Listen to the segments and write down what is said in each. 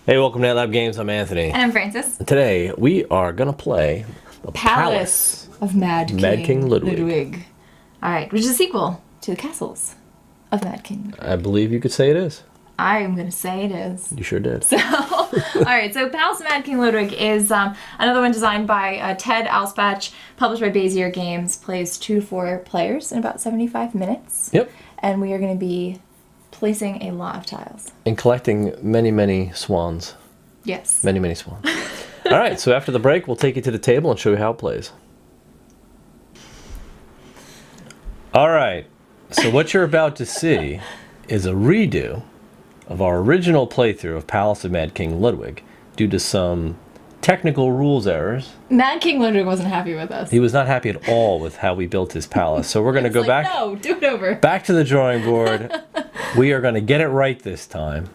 Hey, welcome to Lab Games. I'm Anthony. And I'm Francis. And today we are going to play the Palace of Mad King Ludwig. Alright, which is a sequel to the Castles of Mad King Ludwig. I believe you could say it is. I'm going to say it is. You sure did. So, alright, so Palace of Mad King Ludwig is another one designed by Ted Alspach, published by Bezier Games, plays 2 to 4 players in about 75 minutes. Yep. And we are going to be placing a lot of tiles. And collecting many, many swans. Yes. Many, many swans. All right, so after the break, we'll take you to the table and show you how it plays. All right, so what you're about to see is a redo of our original playthrough of Palace of Mad King Ludwig due to some technical rules errors. Mad King Ludwig wasn't happy with us. He was not happy at all with how we built his palace. So we're going to go back. No, do it over. Back to the drawing board. We are going to get it right this time.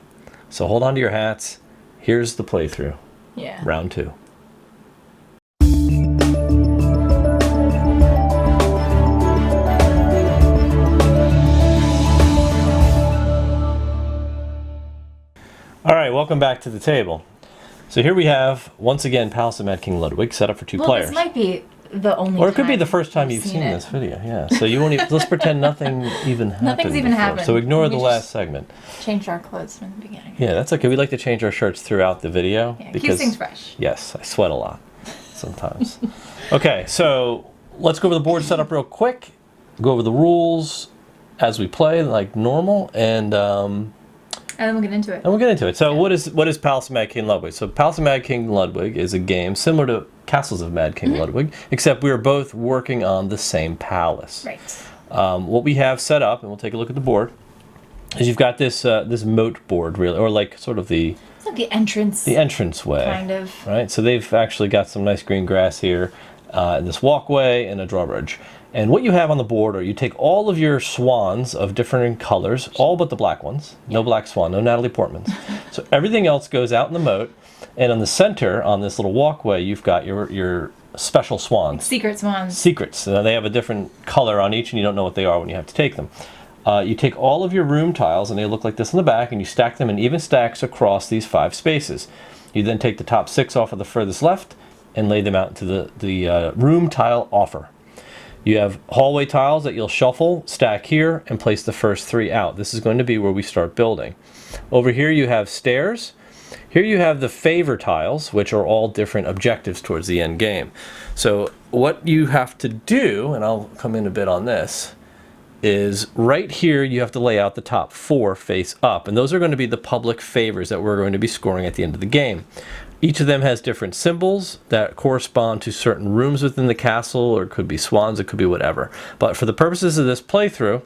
So hold on to your hats. Here's the playthrough. Yeah. Round 2. All right, welcome back to the table. So here we have, once again, Palace of Mad King Ludwig set up for 2 players. This might be the only Or it could be the first time you've seen it. this video, yeah. So you won't even, let's pretend nothing even happened. Nothing's even before. happened. So ignore We the just last segment. Change our clothes from the beginning. Yeah, that's okay. We like to change our shirts throughout the video. Yeah, keeps things fresh. Yes, I sweat a lot sometimes. Okay, so let's go over the board setup real quick. Go over the rules as we play, like normal, and then we'll get into it. we'll get into it. So what is Palace of Mad King Ludwig? So Palace of Mad King Ludwig is a game similar to Castles of Mad King Ludwig, except we are both working on the same palace. Right. What we have set up, and we'll take a look at the board, is you've got this this moat board, really, or like sort of the It's like the entrance. the entrance way. Kind of. Right? So they've actually got some nice green grass here, this walkway, and a drawbridge. And what you have on the board are you take all of your swans of different colors, all but the black ones. No black swan, no Natalie Portmans. So everything else goes out in the moat. And on the center, on this little walkway, you've got your special swans. Secret swans. Secrets. They have a different color on each, and you don't know what they are when you have to take them. You take all of your room tiles, and they look like this in the back, and you stack them in even stacks across these 5 spaces. You then take the top 6 off of the furthest left and lay them out into the room tile offer. You have hallway tiles that you'll shuffle, stack here, and place the first 3 out. This is going to be where we start building. Over here you have stairs. Here you have the favor tiles, which are all different objectives towards the end game. So what you have to do, and I'll come in a bit on this, is right here you have to lay out the top 4 face up. And those are going to be the public favors that we're going to be scoring at the end of the game. Each of them has different symbols that correspond to certain rooms within the castle, or it could be swans, it could be whatever. But for the purposes of this playthrough,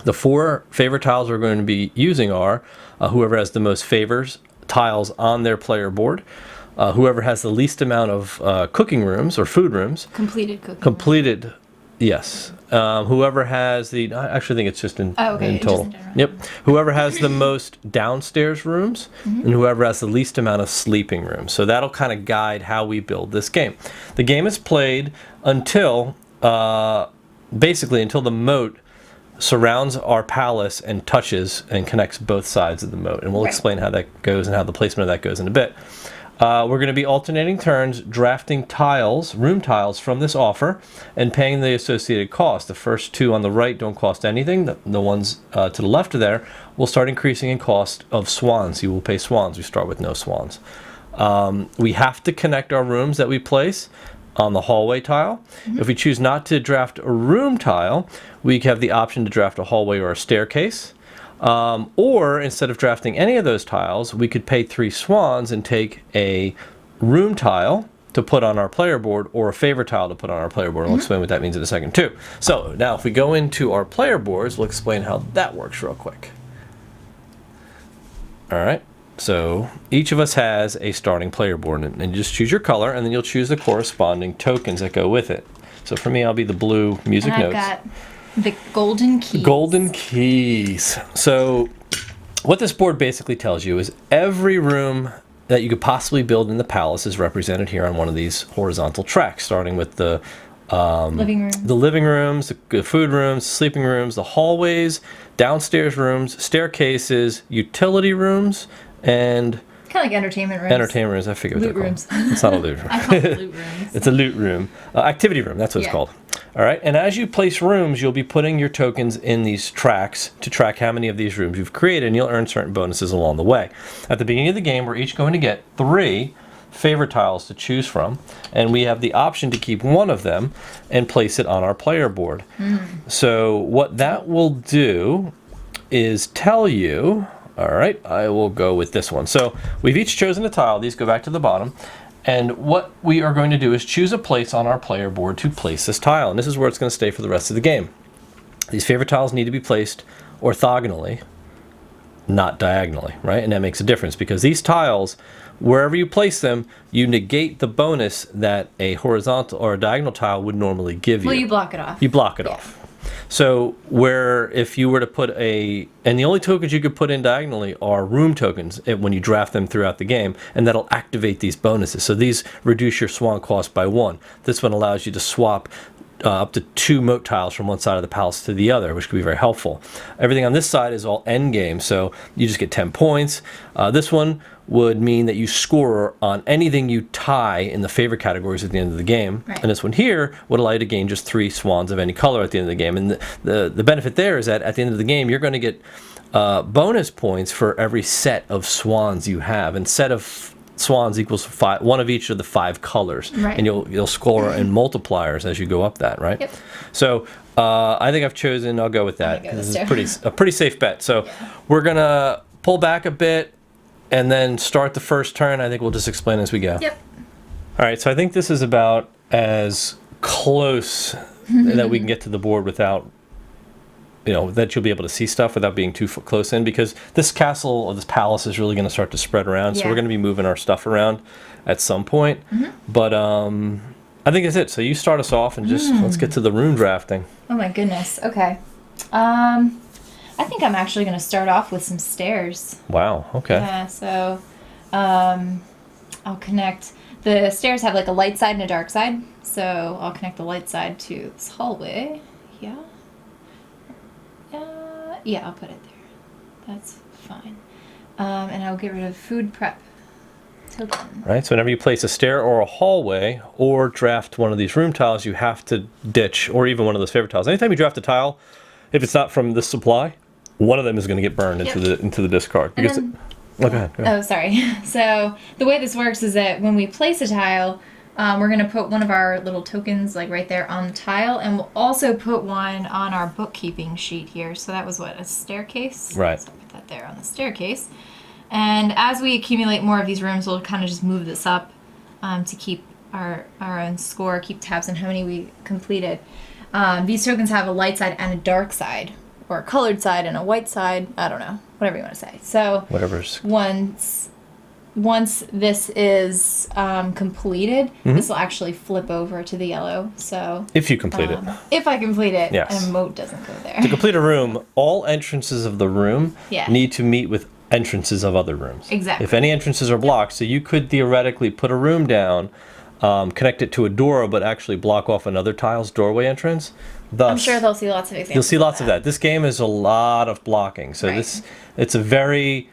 the 4 favor tiles we're going to be using are whoever has the most favors tiles on their player board, whoever has the least amount of cooking rooms or food rooms. Completed cooking. Completed, yes. Whoever has the, I actually think it's just in total. Yep. Whoever has the most downstairs rooms, and whoever has the least amount of sleeping rooms. So that'll kind of guide how we build this game. The game is played until, basically until the moat surrounds our palace and touches and connects both sides of the moat. And we'll explain how that goes and how the placement of that goes in a bit. We're going to be alternating turns, drafting tiles, room tiles from this offer, and paying the associated cost. The first 2 on the right don't cost anything. The ones to the left of there will start increasing in cost of swans. You will pay swans. We start with no swans. We have to connect our rooms that we place on the hallway tile. If we choose not to draft a room tile, we have the option to draft a hallway or a staircase. Or instead of drafting any of those tiles, we could pay 3 swans and take a room tile to put on our player board, or a favor tile to put on our player board. And we'll explain what that means in a second too. So now if we go into our player boards, we'll explain how that works real quick. All right. So each of us has a starting player board, and you just choose your color, and then you'll choose the corresponding tokens that go with it. So for me, I'll be the blue music and I've notes. got the golden keys. Golden keys. So what this board basically tells you is every room that you could possibly build in the palace is represented here on one of these horizontal tracks, starting with the living rooms, the food rooms, sleeping rooms, the hallways, downstairs rooms, staircases, utility rooms, and kind Kind of like entertainment rooms. Entertainment rooms, I figure what Loot they're rooms. called. It's not a loot room. I call it loot rooms. It's a loot room. Activity room, that's what it's called. All right, and as you place rooms, you'll be putting your tokens in these tracks to track how many of these rooms you've created, and you'll earn certain bonuses along the way. At the beginning of the game, we're each going to get 3 favorite tiles to choose from, and we have the option to keep one of them and place it on our player board. So what that will do is tell you, all right, I will go with this one. So we've each chosen a tile. These go back to the bottom. And what we are going to do is choose a place on our player board to place this tile. And this is where it's going to stay for the rest of the game. These favorite tiles need to be placed orthogonally, not diagonally, right? And that makes a difference because these tiles, wherever you place them, you negate the bonus that a horizontal or a diagonal tile would normally give you. Well, you block it off. You block it off. So where if you were to put and the only tokens you could put in diagonally are room tokens when you draft them throughout the game, and that'll activate these bonuses. So these reduce your swan cost by 1. This one allows you to swap up to 2 moat tiles from one side of the palace to the other, which could be very helpful. Everything on this side is all end game, so you just get 10 points. This one would mean that you score on anything you tie in the favorite categories at the end of the game. Right. And this one here would allow you to gain just 3 swans of any color at the end of the game. And the benefit there is that at the end of the game, you're going to get bonus points for every set of swans you have. And set of swans equals 5, one of each of the 5 colors. Right. And you'll score in multipliers as you go up that, right? Yep. So I think I've chosen, I'll go with that. This is a pretty safe bet. So we're going to pull back a bit and then start the first turn. I think we'll just explain as we go. Yep. All right, so I think this is about as close that we can get to the board without, that you'll be able to see stuff without being too close in, because this castle or this palace is really going to start to spread around. So we're going to be moving our stuff around at some point. But I think that's it. So you start us off and just let's get to the room drafting. Oh my goodness. Okay. I think I'm actually going to start off with some stairs. Wow, okay. Yeah, so I'll connect. The stairs have like a light side and a dark side. So I'll connect the light side to this hallway. Yeah. Yeah, I'll put it there. That's fine. And I'll get rid of food prep token. Right, so whenever you place a stair or a hallway or draft one of these room tiles, you have to ditch, or even one of those favorite tiles. Anytime you draft a tile, if it's not from this supply, one of them is going to get burned into the discard. Because go ahead. Oh, sorry. So the way this works is that when we place a tile, we're going to put one of our little tokens like right there on the tile, and we'll also put one on our bookkeeping sheet here. So that was what, a staircase? Right. So I'll put that there on the staircase. And as we accumulate more of these rooms, we'll kind of just move this up to keep our own score, keep tabs on how many we completed. These tokens have a light side and a dark side, or a colored side and a white side. I don't know, whatever you want to say. So whatever's once this is completed, this will actually flip over to the yellow. So if you complete it. If I complete it, yes. and a moat doesn't go there. To complete a room, all entrances of the room need to meet with entrances of other rooms. Exactly. If any entrances are blocked, so you could theoretically put a room down, connect it to a door, but actually block off another tile's doorway entrance. Thus, I'm sure they'll see lots of examples. You'll see lots of that. This game is a lot of blocking. So it's a very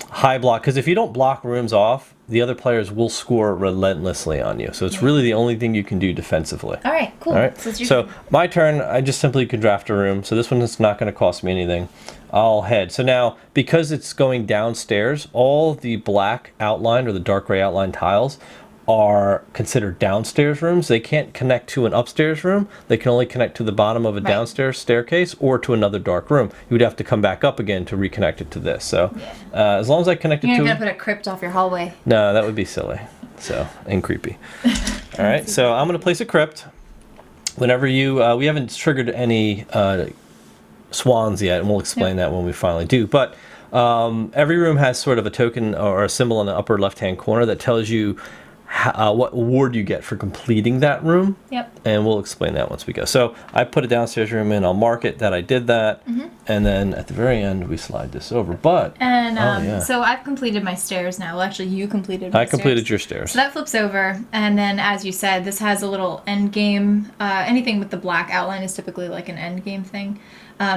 high block, because if you don't block rooms off, the other players will score relentlessly on you. So it's really the only thing you can do defensively. All right, cool. All right. So my turn, I just simply can draft a room. So this one is not going to cost me anything. I'll head. So now, because it's going downstairs, all the black outline or the dark gray outline tiles are considered downstairs rooms. They can't connect to an upstairs room. They can only connect to the bottom of a downstairs staircase or to another dark room. You would have to come back up again to reconnect it to this. So as long as I connect it to... You're going to put a crypt off your hallway. No, that would be silly. So, and creepy. All right, so I'm going to place a crypt. Whenever you... we haven't triggered any swans yet, and we'll explain that when we finally do. But every room has sort of a token or a symbol in the upper left-hand corner that tells you what award you get for completing that room. Yep. And we'll explain that once we go. So I put a downstairs room in. I'll mark it that I did that. And then at the very end, we slide this over. But so I've completed my stairs now. Well, actually, you completed my stairs. I completed your stairs. So that flips over. And then, as you said, this has a little end game. Anything with the black outline is typically like an end game thing.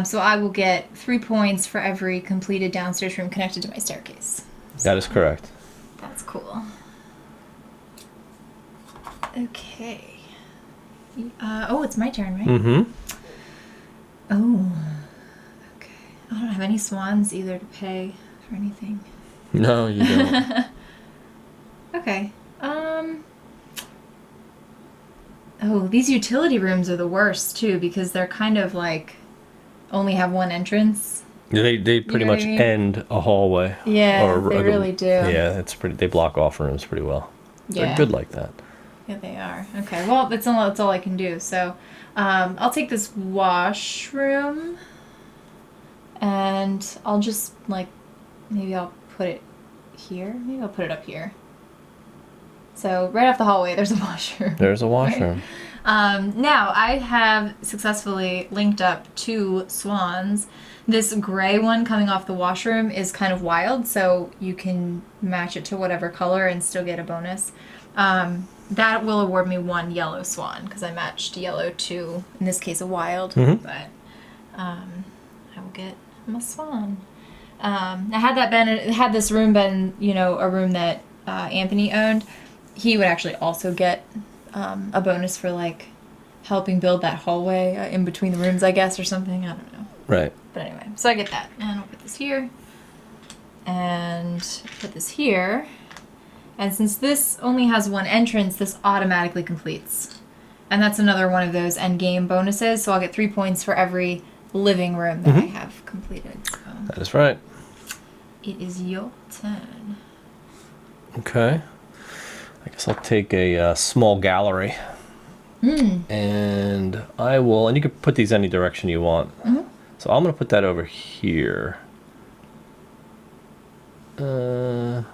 So I will get 3 points for every completed downstairs room connected to my staircase. That is correct. cool. Okay. Oh, it's my turn, right? Mm-hmm. Oh. Okay. I don't have any swans either to pay for anything. No, you don't. Okay. Oh, these utility rooms are the worst too because they're kind of like only have one entrance. They pretty much end a hallway. Yeah, they really do. Yeah, it's pretty. They block off rooms pretty well. Yeah. They're good like that. Yeah, they are. Okay, well, that's all I can do. So, I'll take this washroom, and I'll just maybe I'll put it here. Maybe I'll put it up here. So right off the hallway, there's a washroom. There's a washroom. Right? Now I have successfully linked up 2 swans. This gray one coming off the washroom is kind of wild, so you can match it to whatever color and still get a bonus. That will award me 1 yellow swan because I matched yellow to, in this case, a wild. Mm-hmm. But I will get my swan. Had this room been, a room that Anthony owned, he would actually also get a bonus for helping build that hallway in between the rooms, I guess, or something. I don't know. Right. But anyway, so I get that. And I'll put this here. And put this here. And since this only has 1 entrance, this automatically completes. And that's another one of those endgame bonuses. So I'll get 3 points for every living room that I have completed. So That is right. it is your turn. Okay. I guess I'll take a small gallery. And I will, and you can put these any direction you want. So I'm going to put that over here. Maybe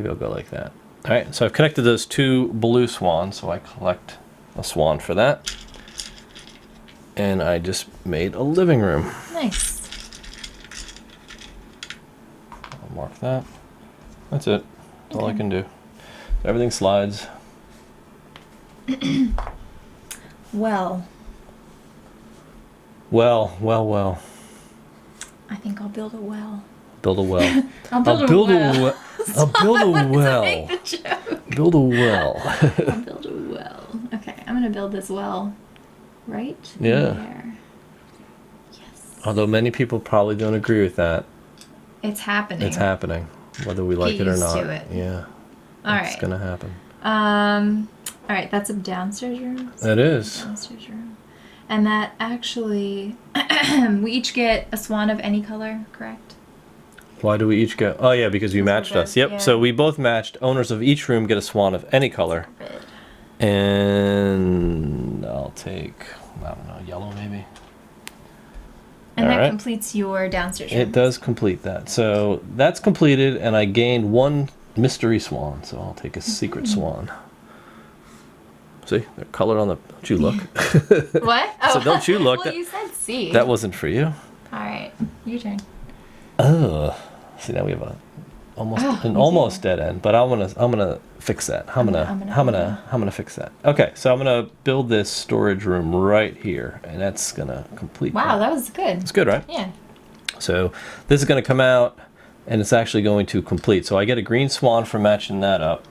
I'll go like that. All right, so I've connected those 2 blue swans, so I collect a swan for that. And I just made a living room. Nice. I'll mark that. That's it. That's all I can do. Everything slides. Well. Well. I think I'll build a well. Build a well. I'll build a well. I'll build a well. Make the joke. Build a well. I'll build a well. Okay, I'm gonna build this well right there. Yes. Although many people probably don't agree with that. It's happening. It's happening, whether we like it or used not. to it. Yeah. All right. It's gonna happen. All right, that's a downstairs room. It is. Downstairs room. And that actually, we each get a swan of any color, correct? Why do we each get? Oh yeah, because you matched us. Yep. Yeah. So we both matched. Owners of each room get a swan of any color. Red. And I'll take, I don't know, yellow maybe. And All that right. completes your downstairs room. It does complete that. So that's completed, and I gained 1 mystery swan. So I'll take a secret swan. See, they're colored on the. Don't you look? What? Oh. So don't you look? Well, you said C. That wasn't for you. All right, your turn. Oh, see now we have almost dead end, but I'm gonna fix that. I'm gonna fix that. Okay, so I'm gonna build this storage room right here, and that's gonna complete. Wow, that was good. It's good, right? Yeah. So this is gonna come out, and it's actually going to complete. So I get a green swan for matching that up,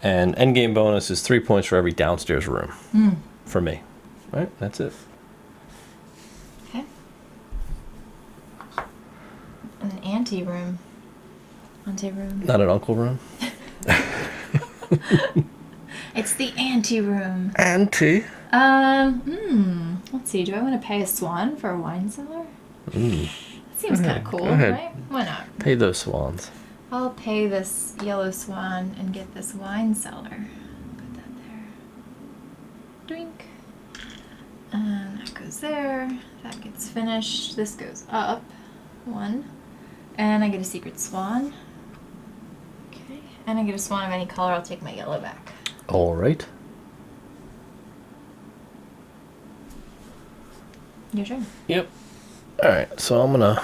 and endgame bonus is 3 points for every downstairs room for me. Right, that's it. Okay. An auntie room. Auntie room. Not an uncle room. It's the auntie room. Auntie. Let's see. Do I want to pay a swan for a wine cellar? That seems kind of cool, Go ahead. right? Why not? Pay those swans. I'll pay this yellow swan and get this wine cellar. Put that there. Drink. And that goes there. That gets finished. This goes up. 1. And I get a secret swan. Okay. And I get a swan of any color. I'll take my yellow back. All right. Your turn. Yep. All right. So I'm gonna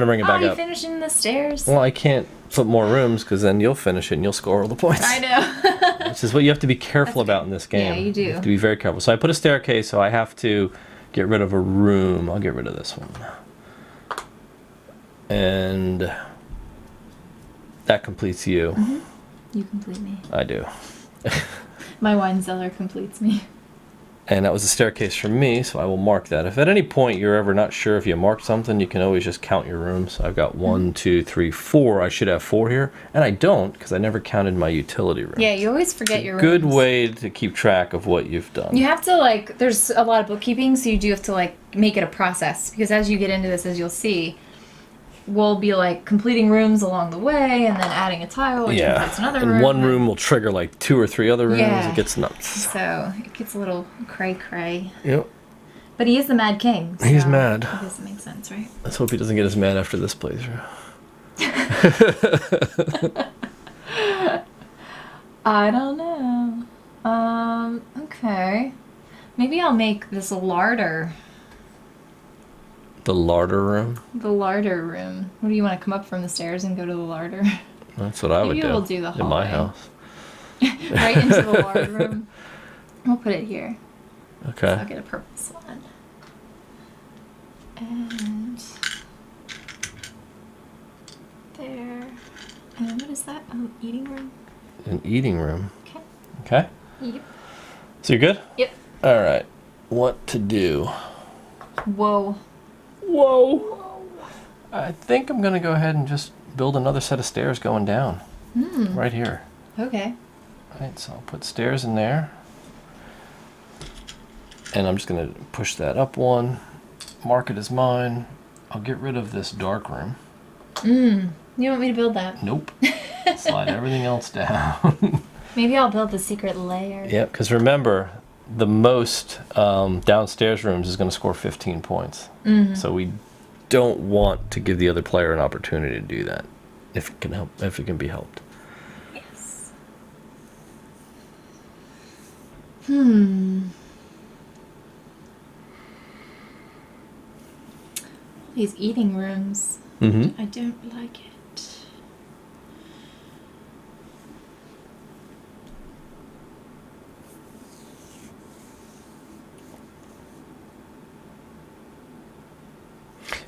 bring it back Oh, you up. finishing the stairs? Well, I can't put more rooms because then you'll finish it and you'll score all the points. I know. Which is what you have to be careful about in this game. Yeah, you do. You have to be very careful. So I put a staircase, so I have to get rid of a room. I'll get rid of this one. And That completes you. You complete me. I do. My wine cellar completes me. And that was a staircase for me, so I will mark that. If at any point you're ever not sure if you marked something, you can always just count your rooms. I've got 1, 2, 3, 4. I should have 4 here. And I don't, because I never counted my utility room. Yeah, you always forget your rooms. Good way to keep track of what you've done. You have to, like, there's a lot of bookkeeping, so you do have to, like, make it a process. Because as you get into this, as you'll see, we'll be, like, completing rooms along the way, and then adding a tile, which completes another room. And one room will trigger, like, 2 or 3 other rooms. Yeah. It gets nuts. So it gets a little cray-cray. Yep. But he is the Mad King. So he's mad. I guess it makes sense, right? Let's hope he doesn't get as mad after this playthrough. I don't know. Okay. Maybe I'll make this a larder. The larder room? The larder room. What do you want to come up from the stairs and go to the larder? That's what I would do. Maybe we'll do the hallway. In my house. Right into the larder room. We'll put it here. Okay. So I'll get a purple swan. And there. And what is that? Oh, eating room? An eating room. Okay. Okay? Yep. So you're good? Yep. All right. What to do? Whoa. Whoa. I think I'm going to go ahead and just build another set of stairs going down. Right here. Okay. All right, so I'll put stairs in there. And I'm just going to push that up one, mark it as mine. I'll get rid of this dark room. You want me to build that? Nope. Slide everything else down. Maybe I'll build the secret layer. Yep, because remember, the most downstairs rooms is going to score 15 points. So we don't want to give the other player an opportunity to do that, if it can help, if it can be helped. Yes. These eating rooms. I don't like it.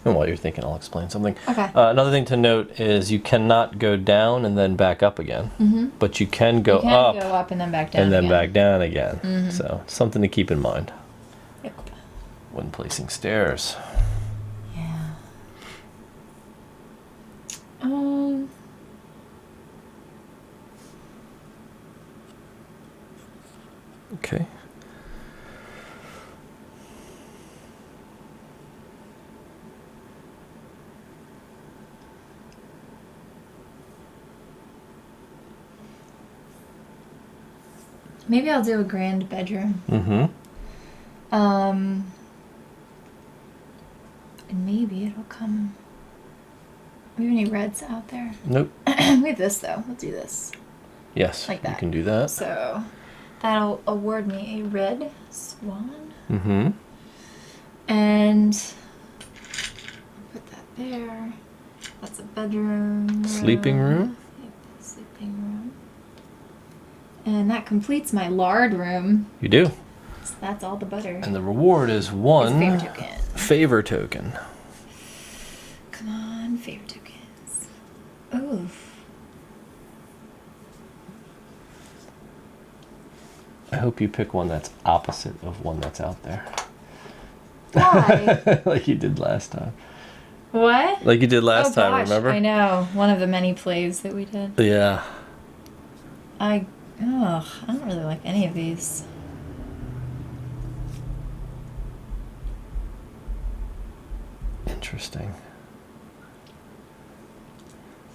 And while you're thinking, I'll explain something. Okay. Another thing to note is you cannot go down and then back up again. But you can go up. Go up and then back down and then again. back down again. So something to keep in mind Yep. when placing stairs. Yeah. Okay. Maybe I'll do a grand bedroom. And maybe it'll come. We have any reds out there? Nope. We have this though. We'll do this. Yes. Like that. You can do that. So that'll award me a red swan. And I'll put that there. That's a bedroom. Sleeping room? Yep, sleeping room. And that completes my lard room. You do. So that's all the butter. And the reward is one Favor token. favor token. Come on, favor tokens. Oof. I hope you pick one that's opposite of one that's out there. Why? Like you did last time. What? Like you did last time, gosh, remember? I know. One of the many plays that we did. Yeah. I don't really like any of these. Interesting.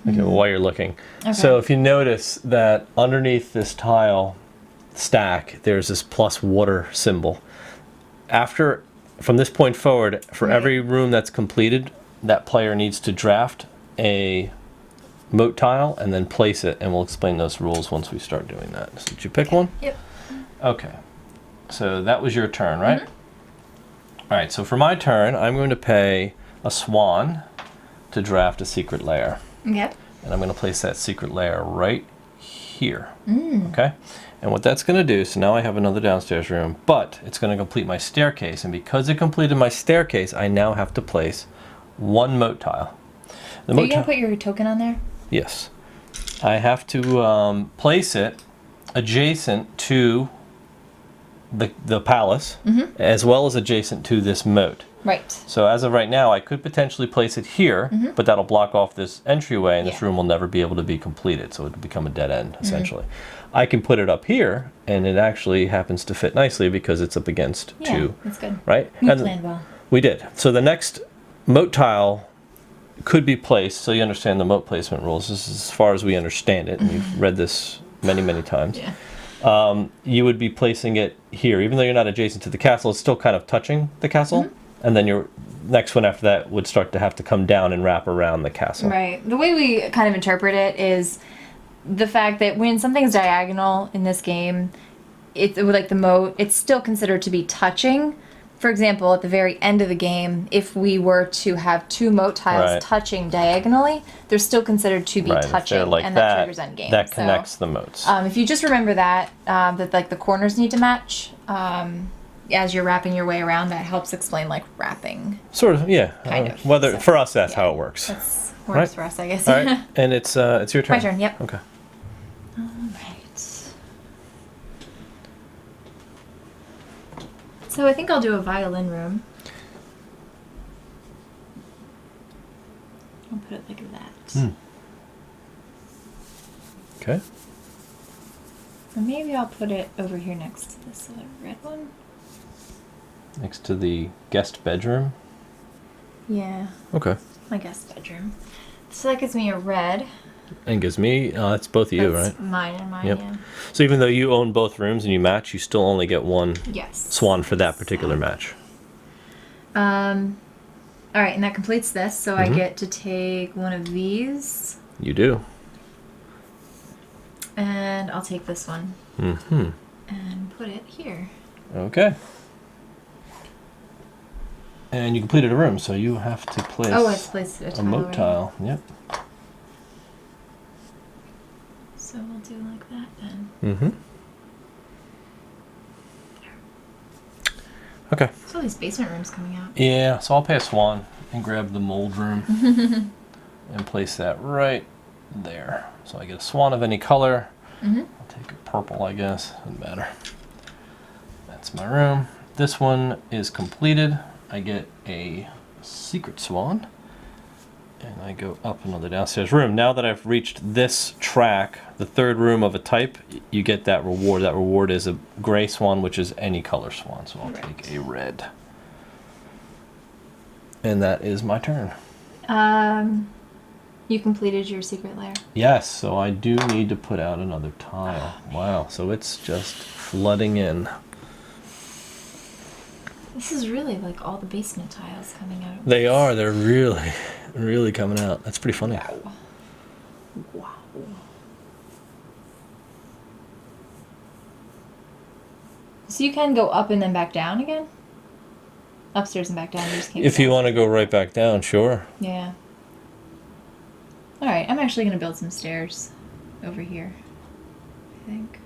Okay, well, while you're looking. Okay. So if you notice that underneath this tile stack, there's this plus water symbol. From this point forward, for every room that's completed, that player needs to draft a moat tile and then place it, and we'll explain those rules once we start doing that. So did you pick one? Yep. Okay. So that was your turn, right? All right, so for my turn, I'm going to pay a swan to draft a secret layer. Okay. And I'm going to place that secret layer right here. Okay? And what that's going to do, so now I have another downstairs room, but it's going to complete my staircase. And because it completed my staircase, I now have to place one moat tile. Are you going to put your token on there? Yes. I have to place it adjacent to the palace, as well as adjacent to this moat. Right. So as of right now, I could potentially place it here, but that'll block off this entryway, and this room will never be able to be completed, so it'll become a dead end, essentially. I can put it up here, and it actually happens to fit nicely because it's up against two. That's good. Right? You planned well. We did. So the next moat tile could be placed, so you understand the moat placement rules. This is as far as we understand it, and we've read this many, many times. Yeah. You would be placing it here. Even though you're not adjacent to the castle, it's still kind of touching the castle. And then your next one after that would start to have to come down and wrap around the castle. Right. The way we kind of interpret it is the fact that when something's diagonal in this game, it's like the moat, it's still considered to be touching. For example, at the very end of the game, if we were to have two moat tiles touching diagonally, they're still considered to be touching, like and that triggers endgame. That connects the moats. If you just remember that, that like the corners need to match, as you're wrapping your way around, that helps explain like wrapping. Sort of, yeah. Kind of. Whether So, for us, that's how it works. That works for us, I guess. All right, and it's your turn. My turn. Yep. Okay. All right. So I think I'll do a violin room. I'll put it like that. Okay. Or maybe I'll put it over here next to this other red one. Next to the guest bedroom. Yeah. Okay. My guest bedroom. So that gives me a red. And gives me, it's both of you, That's right? mine and mine, Yep. yeah. So even though you own both rooms and you match, you still only get one swan for that particular match. All right, and that completes this. So I get to take one of these. You do. And I'll take this one. And put it here. Okay. And you completed a room, so you have to place I have to place a tile. moat tile. Yep. So we'll do like that then. Okay. So all these basement rooms coming out. Yeah, so I'll pay a swan and grab the mold room and place that right there. So I get a swan of any color. I'll take a purple, I guess. Doesn't matter. That's my room. This one is completed. I get a secret swan. And I go up another downstairs room. Now that I've reached this track, the third room of a type, you get that reward. That reward is a gray swan, which is any color swan. So I'll take a red. And that is my turn. You completed your secret lair. Yes, so I do need to put out another tile. Wow, so it's just flooding in. This is really like all the basement tiles coming out. They are. They're really, really coming out. That's pretty funny. Wow. So you can go up and then back down again? Upstairs and back down. You just can't If you want to go right back down, sure. Yeah. Alright, I'm actually going to build some stairs over here, I think.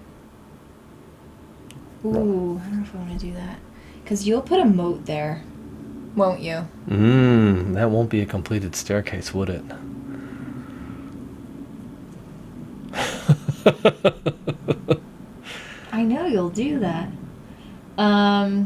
Ooh, I don't know if I want to do that. Because you'll put a moat there, won't you? That won't be a completed staircase, would it? I know you'll do that. I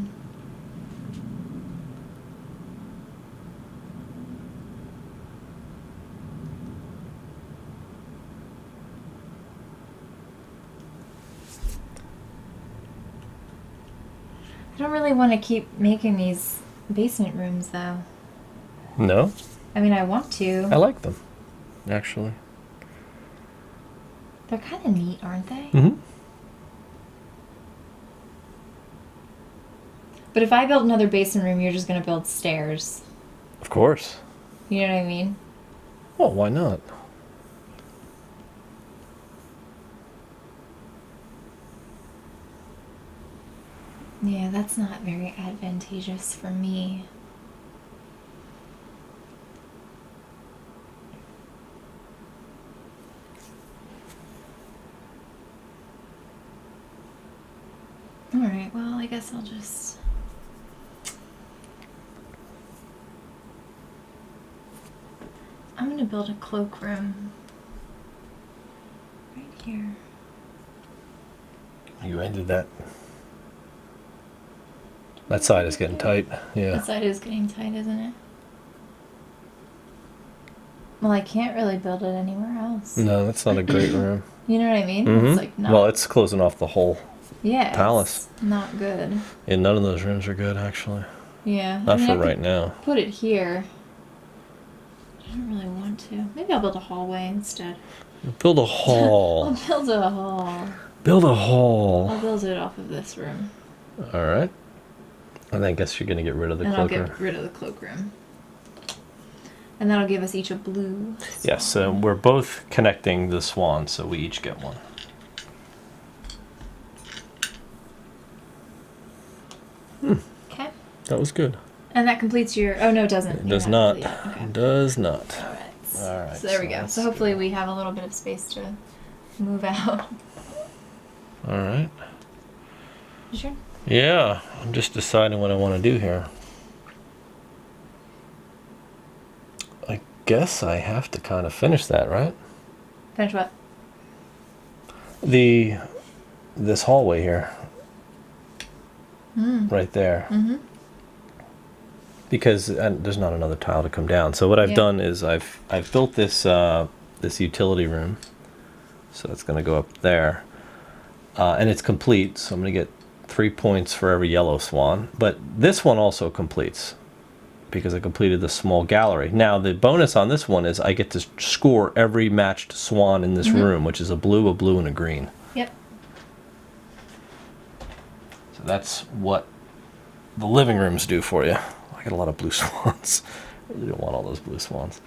don't really want to keep making these basement rooms, though. No? I mean, I want to. I like them, actually. They're kind of neat, aren't they? But if I build another basement room, you're just going to build stairs. Of course. You know what I mean? Well, why not? Yeah, that's not very advantageous for me. Alright, well, I guess I'll just... I'm gonna build a cloakroom. here. You ended that. That side is getting tight. Yeah. That side is getting tight, isn't it? Well, I can't really build it anywhere else. No, that's not a great room. You know what I mean? Mm-hmm. It's like not. Well, it's closing off the whole palace. It's not good. And none of those rooms are good, actually. Yeah. Not for I right could now. Put it here. I don't really want to. Maybe I'll build a hallway instead. Build a hall. I'll build a hall. Build a hall. I'll build it off of this room. All right. And I guess you're going to get rid of the cloakroom. I'll get rid of the cloakroom. And that'll give us each a blue swan. Yes, so we're both connecting the swans, so we each get one. Okay. That was good. And that completes your... Oh, no, it doesn't. It does not. Okay. It does not. All right. All right. So there we go. So hopefully we have a little bit of space to move out. All right. You sure? Yeah, I'm just deciding what I want to do here. I guess I have to kind of finish that, right? Finish what? This hallway here. Right there. Mm-hmm. Because there's not another tile to come down. So what I've done is I've built this this utility room. So it's going to go up there. And it's complete, so I'm going to get 3 points for every yellow swan. But this one also completes because I completed the small gallery. Now the bonus on this one is I get to score every matched swan in this room, which is a blue, and a green. Yep. So that's what the living rooms do for you. I got a lot of blue swans. I really don't want all those blue swans.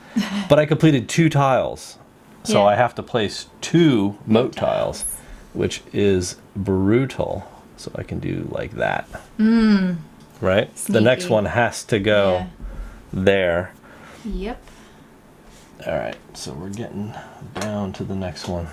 But I completed 2 tiles. So I have to place 2 moat tiles, which is brutal. So I can do like that. Right? Sneaky. The next one has to go there. Yep. All right, so we're getting down to the next one.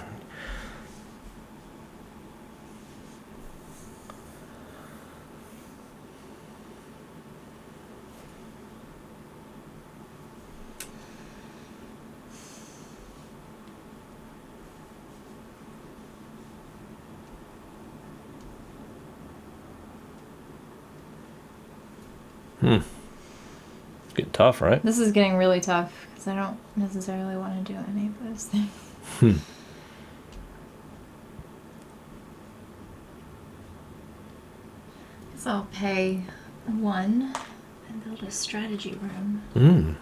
It's getting tough, right? This is getting really tough because I don't necessarily want to do any of those things. So I'll pay 1 and build a strategy room.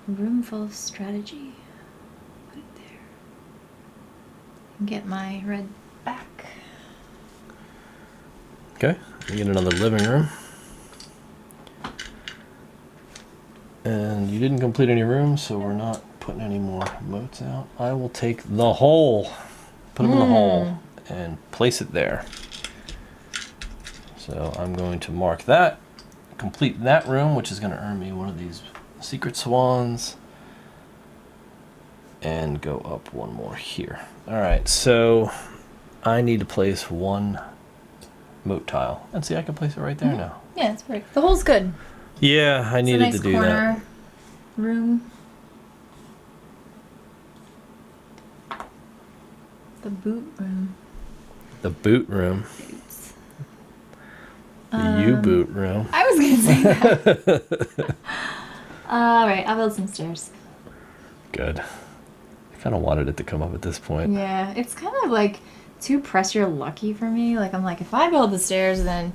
A room full of strategy. Put it there. And get my red back. Okay, we get another living room. And you didn't complete any rooms, so we're not putting any more moats out. I will take the hole, put them in the hole, and place it there. So I'm going to mark that, complete that room, which is going to earn me one of these secret swans, and go up 1 more here. All right, so I need to place 1 moat tile. And see, I can place it right there now. Yeah, it's pretty. The hole's good. Yeah, I needed to do that. It's a nice corner room. The boot room. The boot room. Boots. The U-boot room. I was gonna say that. Alright, I'll build some stairs. Good. I kind of wanted it to come up at this point. Yeah, it's kind of like too pressure lucky for me. Like, I'm like, if I build the stairs, then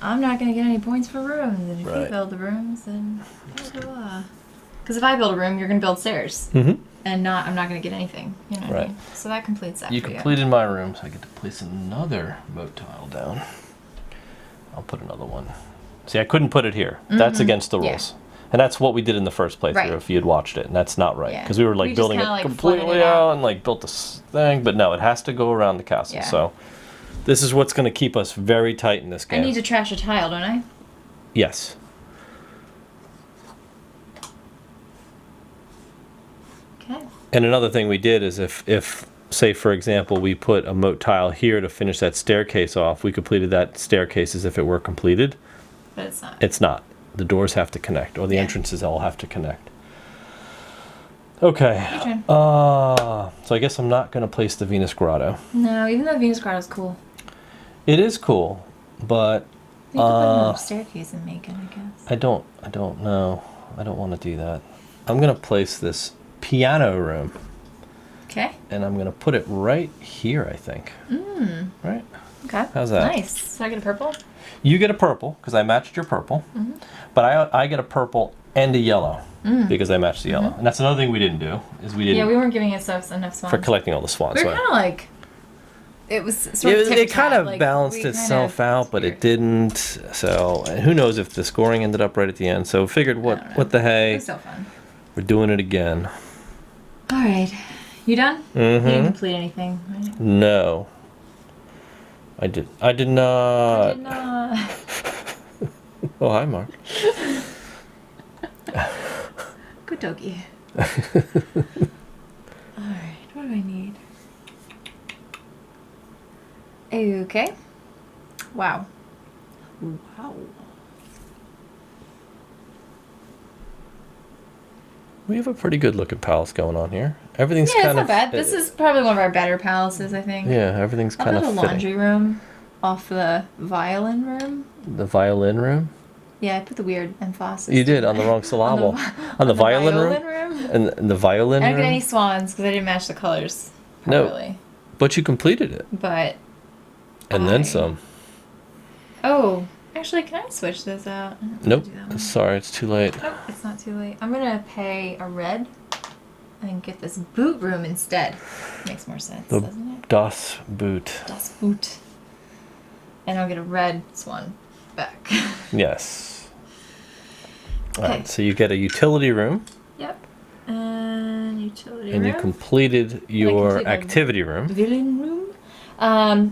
I'm not going to get any points for rooms. And if you build the rooms, then blah, blah, blah. Because if I build a room, you're going to build stairs. And I'm not going to get anything. You know what I mean? So that completes that You for completed my room, so I get to place another moat tile down. I'll put another one. See, I couldn't put it here. That's against the rules. And that's what we did in the first playthrough, if you had watched it. And that's not right. Because we were like building it completely out and like built this thing. But no, it has to go around the castle. So this is what's going to keep us very tight in this game. I need to trash a tile, don't I? Yes. Okay. And another thing we did is if say, for example, we put a moat tile here to finish that staircase off, we completed that staircase as if it were completed. But it's not. It's not. The doors have to connect, or the entrances all have to connect. Okay. Your turn. So I guess I'm not going to place the Venus Grotto. No, even though Venus Grotto is cool. It is cool, but We could put another staircase and make it, I guess. I don't know. I don't want to do that. I'm going to place this piano room. Okay. And I'm going to put it right here, I think. Right? Okay. How's that? Nice. So I get a purple? You get a purple, because I matched your purple. But I get a purple and a yellow, because I matched the yellow. And that's another thing we didn't do, is we didn't... Yeah, we weren't giving ourselves enough swans. For collecting all the swans. We were kind of like... It was sort of it kind of like, balanced itself out, but it didn't. So who knows if the scoring ended up right at the end. So figured, what the hey? It was so fun. We're doing it again. All right. You done? You didn't complete anything, right? No. I did not. I did not. Oh, hi, Mark. Good doggy. All right. What do I need? Okay. Wow. Wow. We have a pretty good looking palace going on here. Everything's Yeah, kind it's of... not bad. This is probably one of our better palaces, I think. Yeah, everything's kind of I'll put fitting. a laundry room off the violin room. The violin room? Yeah, I put the weird emphasis. You did, on the wrong syllable. On the violin room? And the violin I room? didn't get any swans because I didn't match the colors No. properly. But you completed it. But... And then some. Oh, actually, can I switch this out? I don't want Nope. to do that one. Sorry, it's too late. Nope, it's not too late. I'm gonna pay a red and get this boot room instead. Makes more sense, The doesn't it? Das Boot. Das Boot. And I'll get a red swan back. Yes. Okay. Alright, so you get a utility room. Yep. And utility And room. you completed your completed activity room Villain room.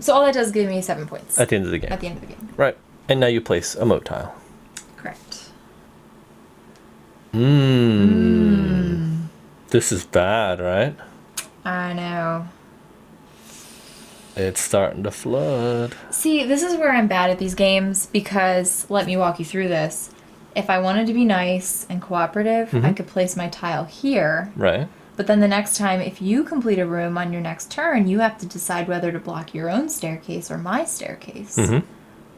So all that does is give me 7 points. at the end of the game. At the end of the game. Right. And now you place a moat tile. Correct. This is bad, right? I know. It's starting to flood. See, this is where I'm bad at these games because, let me walk you through this. If I wanted to be nice and cooperative, I could place my tile here. Right. But then the next time, if you complete a room on your next turn, you have to decide whether to block your own staircase or my staircase. And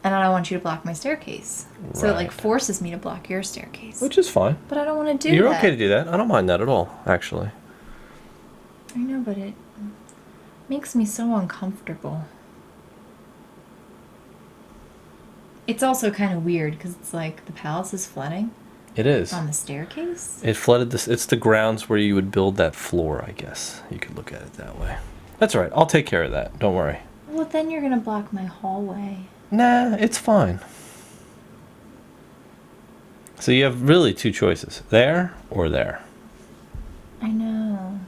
I don't want you to block my staircase. So it like forces me to block your staircase. Which is fine. But I don't want to do that. You're okay to do that. I don't mind that at all, actually. I know, but it makes me so uncomfortable. It's also kind of weird because it's like the palace is flooding. It is. On the staircase? It flooded this. It's the grounds where you would build that floor, I guess. You could look at it that way. That's all right. I'll take care of that. Don't worry. Well, then you're going to block my hallway. Nah, it's fine. So you have really two choices. There or there. I know.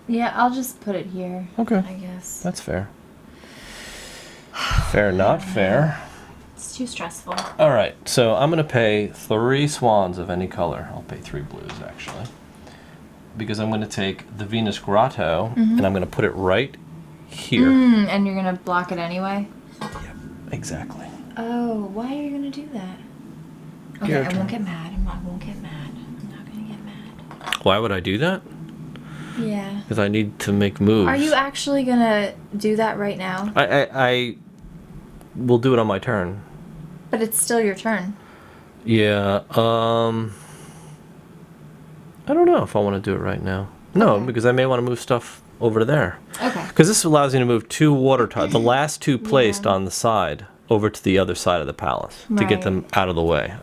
Yeah, I'll just put it here. Okay. I guess. That's fair. Fair, not fair. It's too stressful. All right, so I'm going to pay 3 swans of any color. I'll pay 3 blues, actually. Because I'm going to take the Venus Grotto, and I'm going to put it right here. And you're going to block it anyway? Yep, exactly. Oh, why are you going to do that? Okay, Your I turn. won't get mad. I won't get mad. I'm not going to get mad. Why would I do that? Yeah. Because I need to make moves. Are you actually going to do that right now? I will do it on my turn. But it's still your turn. Yeah, I don't know if I want to do it right now. No, Okay. because I may want to move stuff over to there. Okay. Because this allows you to move 2 water tiles, the last 2 placed Yeah. on the side, over to the other side of the palace to get them out of the way.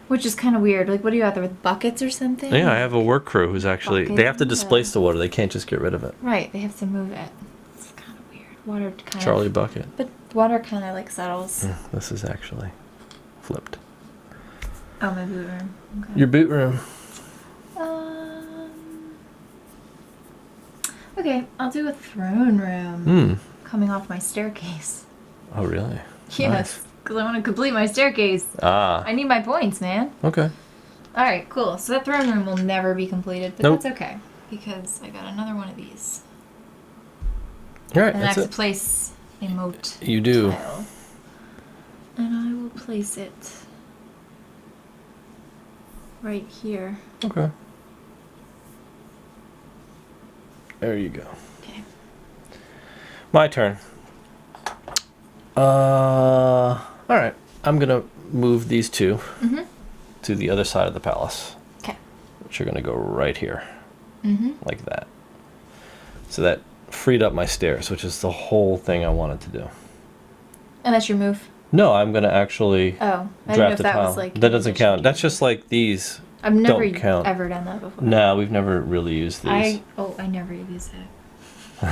Which is kind of weird. Like, what are you out there with, buckets or something? Yeah, I have a work crew who's actually, they have to Bucket, displace the water. They can't just get rid of it. Right, they have to move it. It's kind of weird. Water kind Charlie of... Bucket. But water kind of, like, settles. This is actually flipped. Oh, my boot room. Okay. Your boot room. Okay, I'll do a throne room. Hmm. Coming off my staircase. Oh, really? Yes, because I want to complete my staircase. Ah. I need my points, man. Okay. All right, cool. So that throne room will never be completed, but Nope. that's okay because I got another one of these, All right, and I that's have to it. place a moat. You do. Tile. place it right here. Okay. There you go. Okay. My turn. All right. I'm gonna move these two to the other side of the palace. Okay. Which are gonna go right here, like that. So that freed up my stairs, which is the whole thing I wanted to do. And that's your move? No, I'm gonna actually I didn't know draft if a that tile. was like That doesn't count. That's just like these. I've never don't count. ever done that before. No, we've never really used these. I never use it.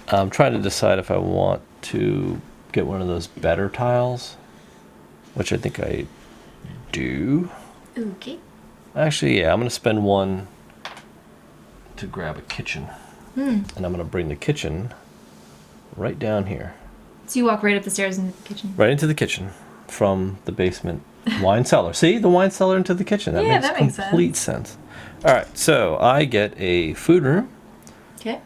I'm trying to decide if I want to get one of those better tiles, which I think I do. Okay. Actually, yeah, I'm going to spend one to grab a kitchen. And I'm going to bring the kitchen right down here. So you walk right up the stairs into the kitchen? Right into the kitchen from the basement wine cellar. See, the wine cellar into the kitchen. That makes complete sense. All right, so I get a food room. Okay.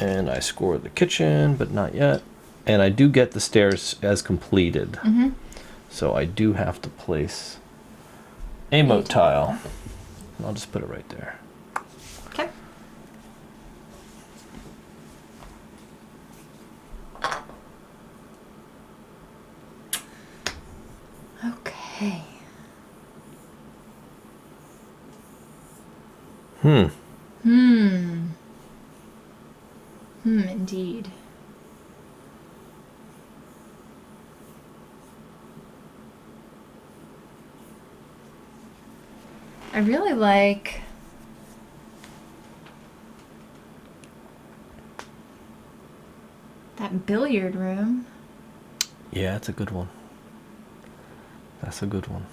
And I score the kitchen, but not yet. And I do get the stairs as completed. So I do have to place a moat tile. And I'll just put it right there. Okay. Okay. Indeed. I really like that billiard room. Yeah, it's a good one. That's a good one.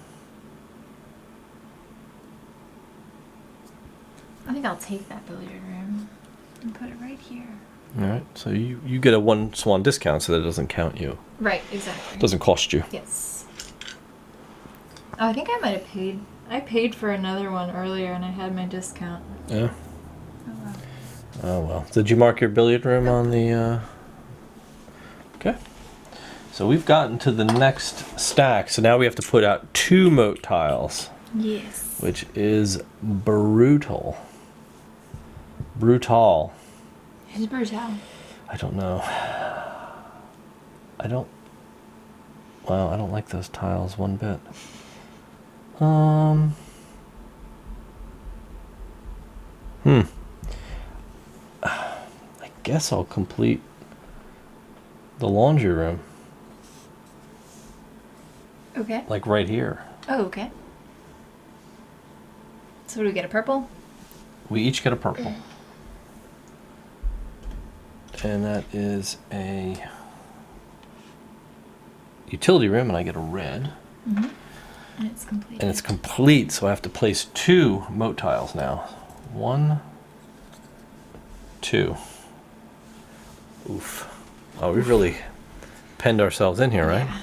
I think I'll take that billiard room and put it right here. All right, so you get a one swan discount, so that doesn't count you. Right, exactly. Doesn't cost you. Yes. Oh, I think I might have paid. I paid for another one earlier and I had my discount. Yeah. Oh, wow. Oh, well. Did you mark your billiard room on the... Okay. So we've gotten to the next stack. So now we have to put out 2 moat tiles. Yes. Which is brutal. Brutal. Who's brutal? I don't know. I don't like those tiles one bit. I guess I'll complete the laundry room. Okay. Like right here. Oh, okay. So do we get a purple? We each get a purple. And that is a utility room, and I get a red. And it's complete. And it's complete, so I have to place 2 moat tiles now. 1, 2. Oof. Oh, we really penned ourselves in here, right? Yeah.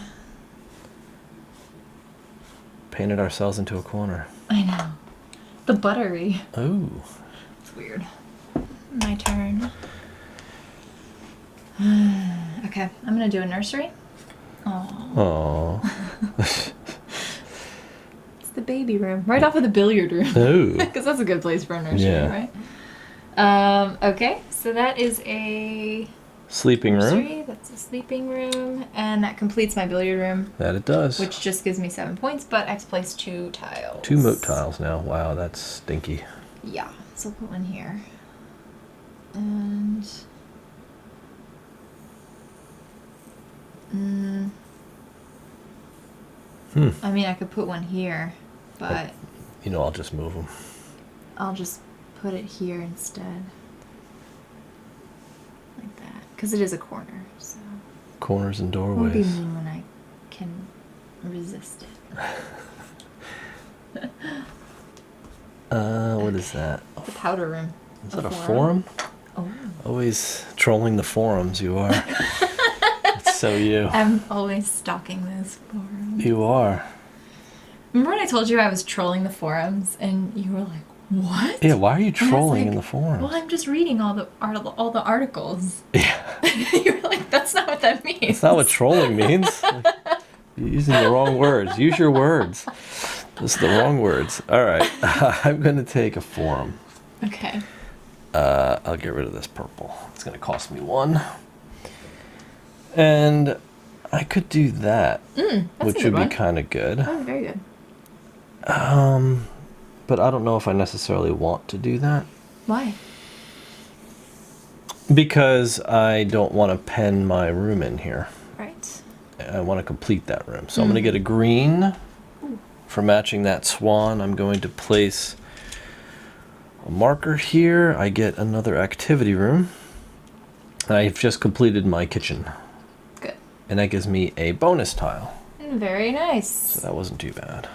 Painted ourselves into a corner. I know. The buttery. Oh. It's weird. My turn. Okay, I'm gonna do a nursery. Oh. It's the baby room, right off of the billiard room. Oh. Because that's a good place for a nursery, Yeah. right? Okay, so that is a Sleeping room. nursery. That's a sleeping room, and that completes my billiard room, That it does. which just gives me 7 points. But I have to place 2 tiles. 2 moat tiles now. Wow, that's stinky. Yeah, so I'll put one here, and I mean, I could put one here, but You know, I'll just move them. I'll just put it here instead. Like that. Because it is a corner, so. Corners and It won't be doorways. mean when I can resist it. What is that? The powder room. Is that a forum? Oh. Always trolling the forums, you are. It's so you. I'm always stalking those forums. You are. Remember when I told you I was trolling the forums and you were like, what? Yeah, why are you And I was trolling like, in the forums? Well, I'm just reading all the articles. Yeah. You were like, that's not what that means. That's not what trolling means. Like, You're using the wrong words. Use your words. Those are the wrong words. All right. I'm going to take a forum. Okay. I'll get rid of this purple. It's going to cost me 1. And I could do that, which would be kind of good. Oh, very good. But I don't know if I necessarily want to do that. Why? Because I don't want to pen my room in here. Right. I want to complete that room. So I'm going to get a green for matching that swan. I'm going to place a marker here. I get another activity room. I've just completed my kitchen. Good. And that gives me a bonus tile. Very nice. So that wasn't too bad.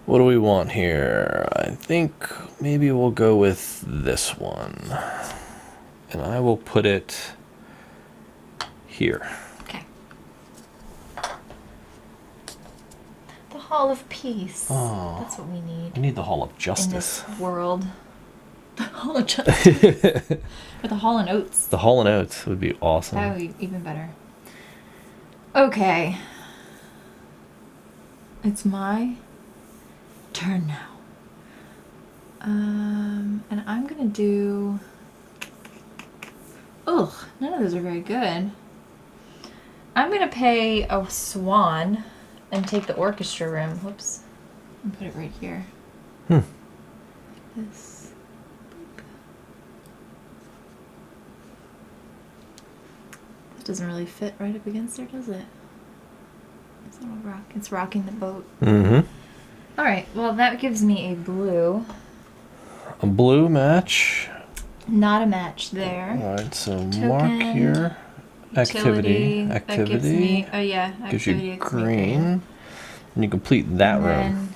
What do we want here? I think maybe we'll go with this one. And I will put it here. Okay. The Hall of Peace. Oh, that's what we need. We need the Hall of Justice. In this world. The Hall of Justice. Or the Hall and Oats. The Hall and Oats would be awesome. That would be even better. Okay. It's my turn now. And I'm gonna do... Ugh, none of those are very good. I'm gonna pay a swan and take the orchestra room. Whoops. And put it right here. This. It doesn't really fit right up against there, does it? It's not a rock. It's rocking the boat. Alright, well that gives me a blue. A blue match. Not a match there. Alright, so Token, mark here. Activity. That gives me, oh yeah, gives activity. you green. And you complete that room.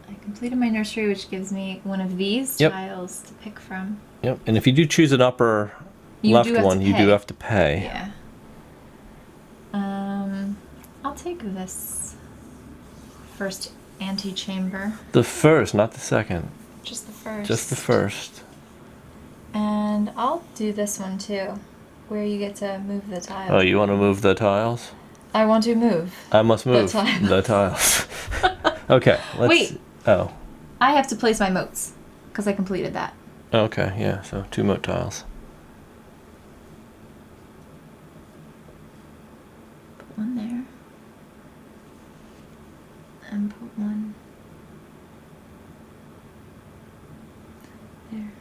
I completed my nursery, which gives me one of these tiles to pick from. Yep, and if you do choose an upper left one, you do have to pay. Yeah. I'll take this first antechamber. The first, not the second. Just the first. Just the first. And I'll do this one too, where you get to move the tiles. Oh, you want to move the tiles? I want to move. I must move the tiles. Okay, let's... Wait. Oh. I have to place my moats, because I completed that. Okay, yeah, so 2 moat tiles. Put one there. And put one there.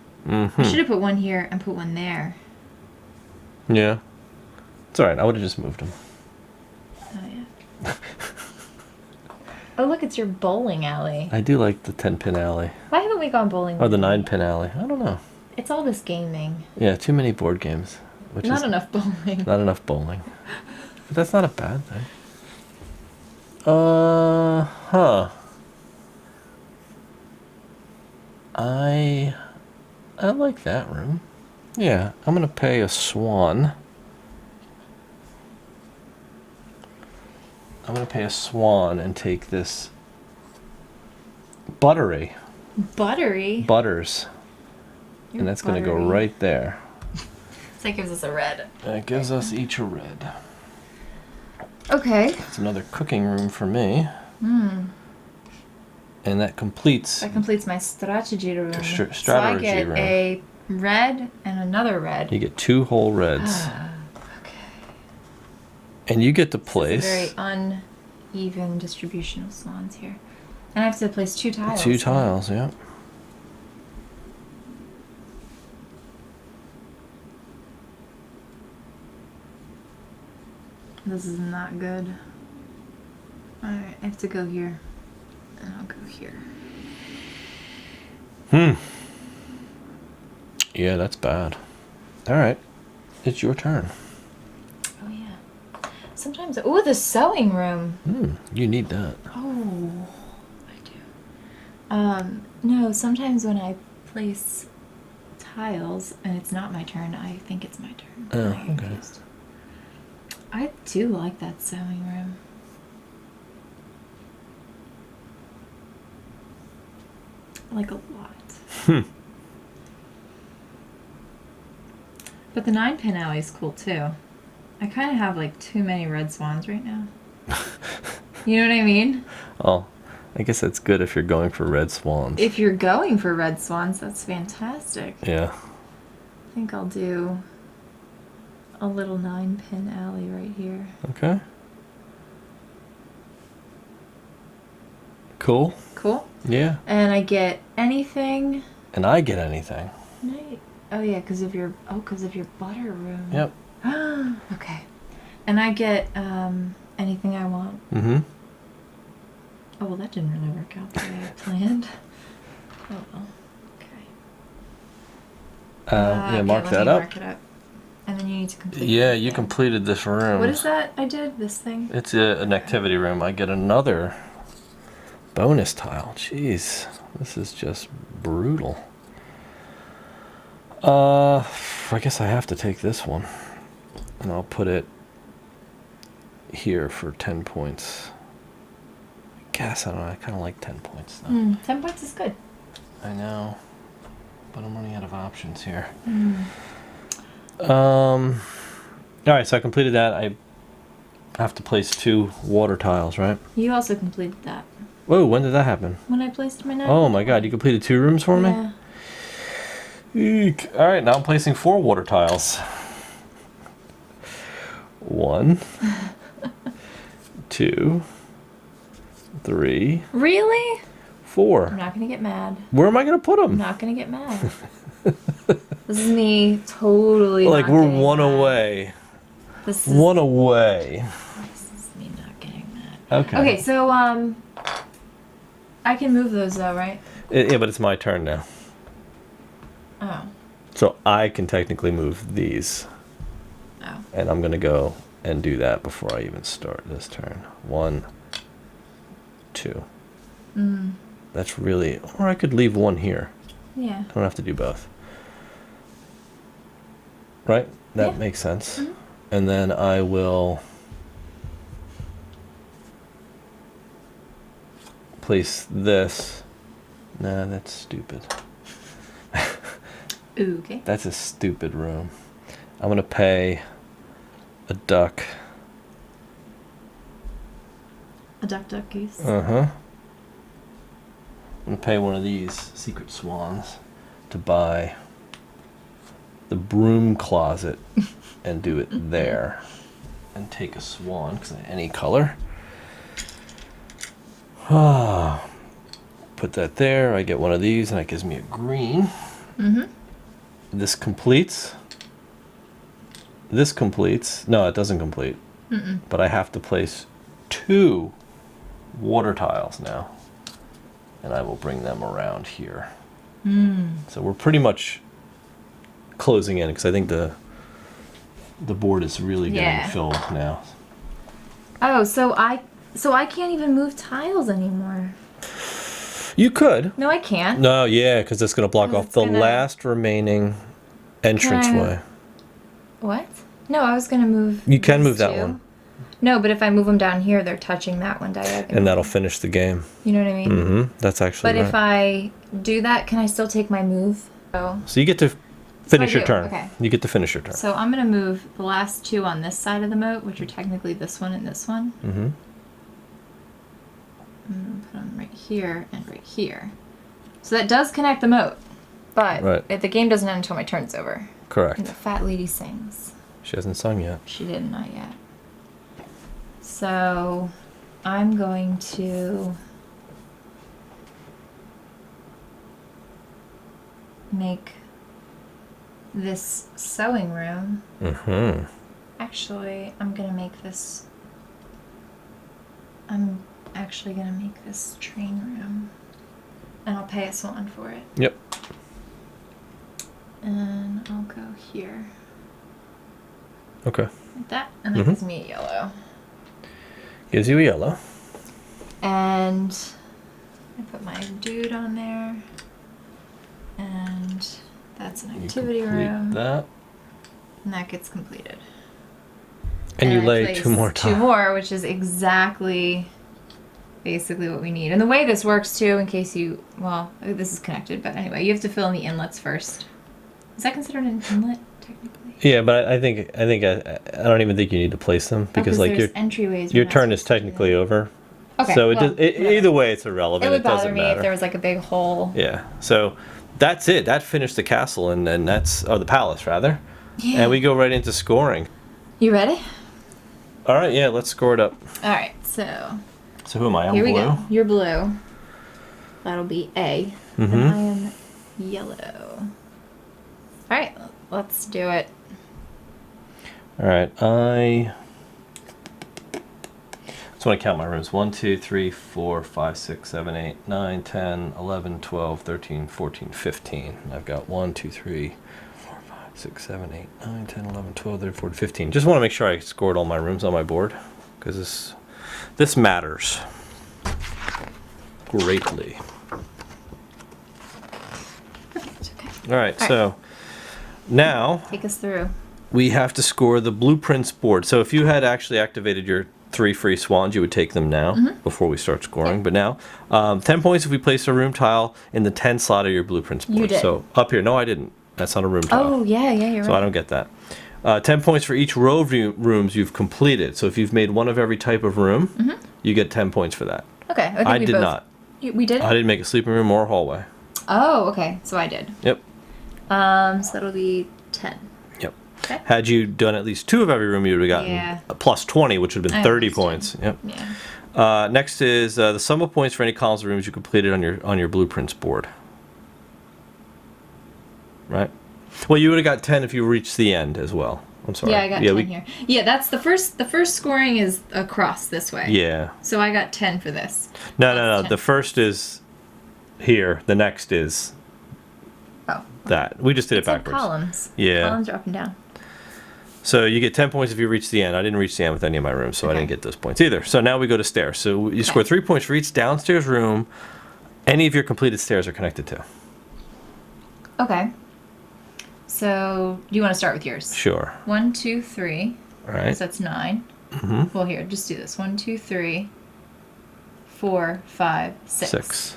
I should have put one here and put one there. Yeah. It's alright, I would have just moved them. Oh, yeah. Oh, look, it's your bowling alley. I do like the 10-pin alley. Why haven't we gone bowling? Or the 9-pin alley. I don't know. It's all this gaming. Yeah, too many board games. Not enough bowling. Not enough bowling. But that's not a bad thing. I like that room. Yeah, I'm gonna pay a swan. I'm gonna pay a swan and take this buttery. Buttery? Butters. You're and that's buttery. gonna go right there. So that gives us a red. And it gives us each a red. Okay. It's another cooking room for me. And that completes... That completes my strategy room. Strategy so I get room. a red and another red. You get 2 whole reds. Okay. And you get to place... It's a very uneven distribution of swans here. And I have to place 2 tiles. 2 tiles, yeah. This is not good. Alright, I have to go here. And I'll go here. Yeah, that's bad. Alright. It's your turn. Oh, yeah. Sometimes... Oh, the sewing room. You need that. Oh, I do. No, sometimes when I place tiles and it's not my turn, I think it's my turn. Oh, I get okay. confused. I do like that sewing room. Like a lot. But the 9-pin alley is cool too. I kind of have like too many red swans right now. You know what I mean? Oh, I guess that's good if you're going for red swans. If you're going for red swans, that's fantastic. Yeah. I think I'll do a little 9-pin alley right here. Okay. Cool. Cool? Yeah. And I get anything. And I get anything. Oh yeah, because of your butter room. Yep. Okay. And I get anything I want. Mm-hmm. Oh well, that didn't really work out the way I planned. Oh well. Okay. Yeah, mark that up. Mark it up. And then you need to complete. Yeah, you completed this room. What is that I did? This thing? It's an activity room. I get another bonus tile. Jeez, this is just brutal. I guess I have to take this one. And I'll put it here for 10 points. I guess, I don't know, I kind of like 10 points though. 10 points is good. I know, but I'm running out of options here. Alright, so I completed that. I have to place 2 water tiles, right? You also completed that. Whoa, when did that happen? When I placed my 9. Oh my god, you completed 2 rooms for me? Yeah. Eek. Alright, now I'm placing 4 water tiles. 1, 2, 3. Really? 4. I'm not gonna get mad. Where am I gonna put I'm them? not gonna get mad. This is me totally. Like not we're getting one mad. away. This is One away. This is me not getting mad. Okay. Okay, so I can move those though, right? Yeah, but it's my turn now. Oh. So I can technically move these. Oh. And I'm gonna go and do that before I even start this turn. 1, 2. That's really, or I could leave 1 here. Yeah. I don't have to do both. Right? That Yeah. makes sense. And then I will place this. Nah, that's stupid. Okay. That's a stupid room. I'm gonna pay a duck. A duck, duck, goose. I'm gonna pay one of these secret swans to buy the broom closet and do it there. And take a swan, because any color. Put that there. I get one of these, and that gives me a green. This completes. This completes. No, it doesn't complete. But I have to place 2 water tiles now. And I will bring them around here. So we're pretty much closing in, because I think the board is really getting filled now. Oh, so I can't even move tiles anymore. You could. No, I can't. No, yeah, because it's going to block off the last remaining entranceway. What? No, I was gonna move. You can these move that 2. one. No, but if I move them down here, they're touching that one diagonally. And that'll finish the game. You know what I mean? That's actually But if I do that, can I still take my move? Oh. So you get to finish your do. turn. Okay. You get to finish your turn. So I'm gonna move the last 2 on this side of the moat, which are technically this one and this one. I'm gonna put them right here and right here. So that does connect the moat, but the game doesn't end until my turn's over. Correct. And the fat lady sings. She hasn't sung yet. She did not yet. So I'm going to make this sewing room. Actually, I'm gonna make this. I'm actually gonna make this train room, and I'll pay a swan for it. Yep. And I'll go here. Okay. Like that, and that gives me a yellow. Gives you a yellow. And I put my dude on there, and that's an activity room. That. And that gets completed. And you I lay place 2 more tiles. 2 more, which is basically what we need. And the way this works too, in case you, well, this is connected, but anyway, you have to fill in the inlets first. Is that considered an inlet? technically. Yeah, but I think I don't even think you need to place them because like there's entryways. your turn is technically over. Okay. So well, either way, it's irrelevant. It would bother doesn't me matter. if there was like a big hole. Yeah. So that's it. That finished the castle, and that's the palace rather. Yeah. And we go right into scoring. You ready? All right. Yeah. Let's score it up. All right. So. So who am I? I'm Here blue. we go. You're blue. That'll be A. Mm-hmm. And I am yellow. All right. Let's do it. All right. I just want to count my rooms. 1, 2, 3, 4, 5, 6, 7, 8, 9, 10, 11, 12, 13, 14, 15. I've got 1, 2, 3, 4, 5, 6, 7, 8, 9, 10, 11, 12, 13, 14, 15. Just want to make sure I scored all my rooms on my board because this matters greatly. Perfect. Okay. All right. So now Take us through. we have to score the blueprints board. So if you had actually activated your 3 free swans, you would take them now before we start scoring. But now, 10 points if we place a room tile in the 10 slot of your blueprints board. You did. So up here, no, I didn't. That's not a room tile. Oh, yeah, you're So right. I don't get that. 10 points for each row of rooms you've completed. So if you've made one of every type of room, you get 10 points for that. Okay. I did not. We did? I didn't make a sleeping room or a hallway. Oh, okay. So I did. Yep. So that'll be 10. Yep. Okay. Had you done at least 2 of every room, you would have gotten a plus 20, which would have been I 30 understand. points. Yep. Yeah. Next is the sum of points for any columns of rooms you completed on your blueprints board. Right? Well, you would have got 10 if you reached the end as well. I'm sorry. Yeah, I got 10 here. Yeah, that's the first scoring is across this way. Yeah. So I got 10 for this. No. 10. The first is here. The next is that. We just did it It's like backwards. columns. Yeah. Columns are up and down. So you get 10 points if you reach the end. I didn't reach the end with any of my rooms, so I Okay. didn't get those points either. So now we go to stairs. So you score 3 points for each downstairs room any of your completed stairs are connected to. Okay. So do you want to start with yours? Sure. 1, 2, 3. All right. So that's 9. Mm-hmm. Well, here, just do this. 1, 2, 3, 4, 5, 6. 6.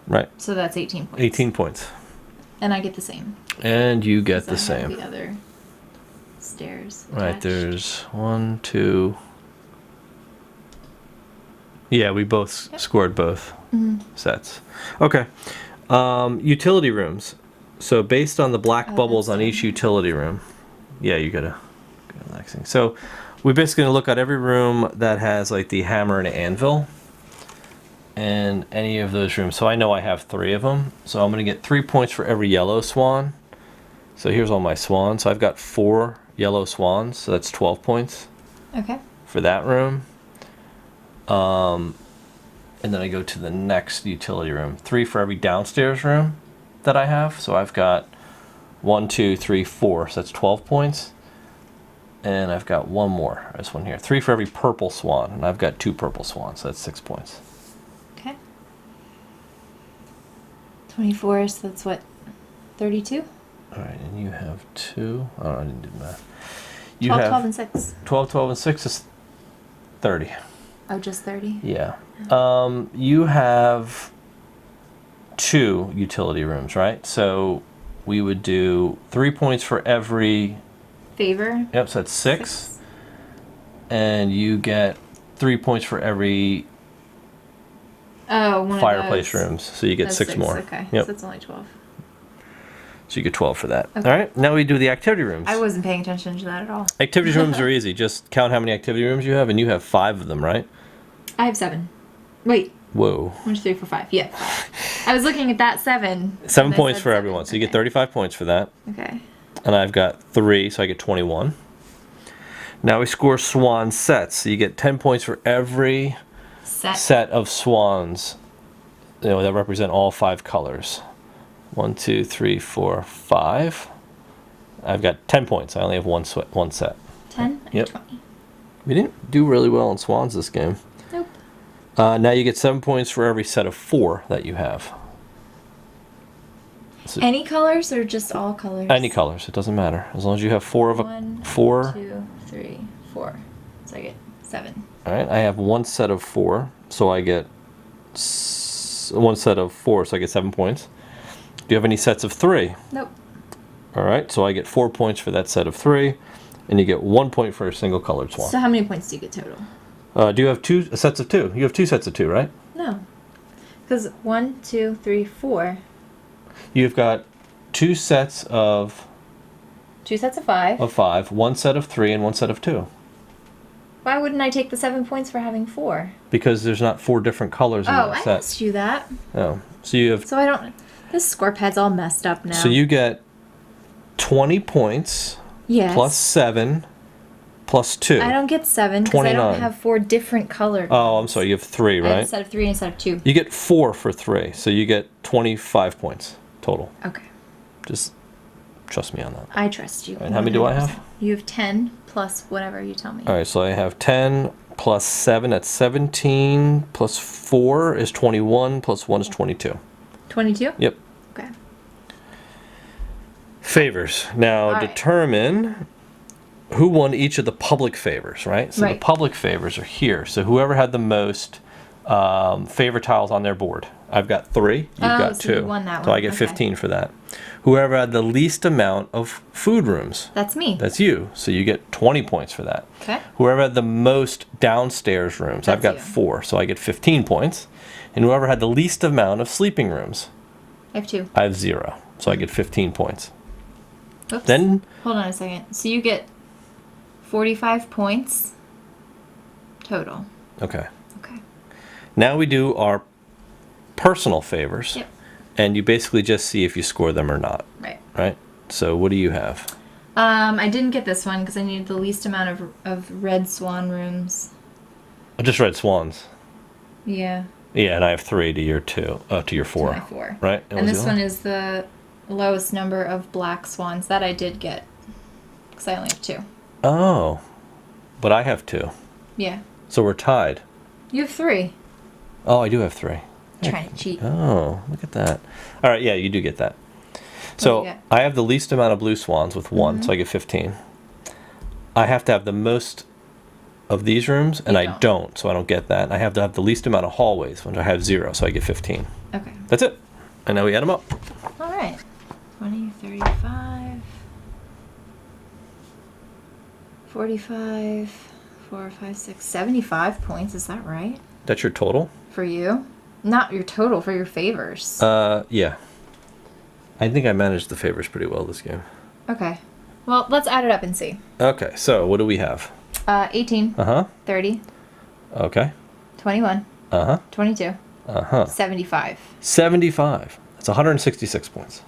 Right. So that's 18 points. 18 points. And I get the same. And you get 'cause the I have same. the other stairs. Right, attached. there's 1, 2. Yeah, we both scored both sets. Okay. Utility rooms. So based on the black bubbles on each utility room. Yeah, you gotta get relaxing. So we're basically gonna look at every room that has like the hammer and anvil. And any of those rooms. So I know I have 3 of them. So I'm gonna get 3 points for every yellow swan. So here's all my swans. So I've got 4 yellow swans. So that's 12 points Okay. for that room. And then I go to the next utility room. 3 for every downstairs room that I have. So I've got 1, 2, 3, 4. So that's 12 points. And I've got one more. This one here. 3 for every purple swan. And I've got 2 purple swans. So that's 6 points. Okay. 24, so that's what? 32? All right, and you have 2. Oh, I didn't do math. 12, 12, and 6. 12, 12, and 6 is 30. Oh, just 30? Yeah. You have 2 utility rooms, right? So we would do 3 points for every. Favor? Yep, so that's 6. And you get 3 points for every Oh, one fireplace of those. rooms. So you get That's 6 more. Okay, Yep. so that's only 12. So you get 12 for that. Okay. All right, now we do the activity rooms. I wasn't paying attention to that at all. Activity rooms are easy. Just count how many activity rooms you have, and you have 5 of them, right? I have 7. Wait. Whoa. 1, 2, 3, 4, 5. Yeah. I was looking at that 7. 7 and I points said for 7. everyone. So you get Okay. 35 points for that. Okay. And I've got 3, so I get 21. Now we score Swan Sets. So you get 10 points for every set of swans, that represent all 5 colors. 1, 2, 3, 4, 5. I've got 10 points. I only have one set. 10? I Yep. have 20. We didn't do really well in swans this game. Nope. Now you get 7 points for every set of 4 that you have. So Any colors or just all colors? any colors, it doesn't matter. As long as you have 4 of a 1, 4. 2, 3, 4. So I get 7. All right, I have 1 set of 4, so I get 1 set of 4, so I get 7 points. Do you have any sets of 3? Nope. All right, so I get 4 points for that set of 3, and you get 1 point for a single colored swan. So how many points do you get total? Do you have 2 sets of 2? You have 2 sets of 2, right? No. Because 1, 2, 3, 4. You've got 2 sets of... 2 sets of 5. Of 5, 1 set of 3, and 1 set of 2. Why wouldn't I take the 7 points for having 4? Because there's not 4 different colors in that set. I asked you that. Oh, so you have... So I don't... This score pad's all messed up now. So you get 20 points plus 7 plus 2. I don't get 7 because I don't have 4 different colored Oh, I'm sorry. You have 3, right? I have a set of 3 and a set of 2. You get 4 for 3, so you get 25 points total. Okay. Just trust me on that. I trust you. And how many do I have? You have 10 plus whatever you tell me. All right, so I have 10 plus 7, that's 17, plus 4 is 21, plus 1 is 22. 22? Yep. Okay. Favors. Now determine who won each of the public favors, right? So the public favors are here. So whoever had the most favor tiles on their board. I've got 3. You've got 2. You won that one. So I get 15 for that. Whoever had the least amount of food rooms. That's me. That's you. So you get 20 points for that. Okay. Whoever had the most downstairs rooms. I've got 4. So I get 15 points. And whoever had the least amount of sleeping rooms. I have 2. I have 0. So I get 15 points. Oops. Then... Hold on a second. So you get 45 points total. Okay. Okay. Now we do our personal favors. Yep. And you basically just see if you score them or not. Right. Right? So what do you have? I didn't get this one because I needed the least amount of red swan rooms. Just red swans. Yeah. Yeah, and I have 3 to your 2, to your 4. To my 4. Right? And this one is the lowest number of black swans. That I did get because I only have 2. Oh. But I have 2. Yeah. So we're tied. You have 3. Oh, I do have 3. Trying to cheat. Oh, look at that. All right, yeah, you do get that. So I have the least amount of blue swans with 1, so I get 15. I have to have the most of these rooms, and I don't, so I don't get that. I have to have the least amount of hallways, which I have 0, so I get 15. Okay. That's it. And now we add them up. All right. 20, 35, 45, 4, 5, 6, 75 points. Is that right? That's your total? For you? Not your total, for your favors. Yeah. I think I managed the favors pretty well this game. Okay. Well, let's add it up and see. Okay, so what do we have? 18. 30. Okay. 21. 22. 75. 75. That's 166 points.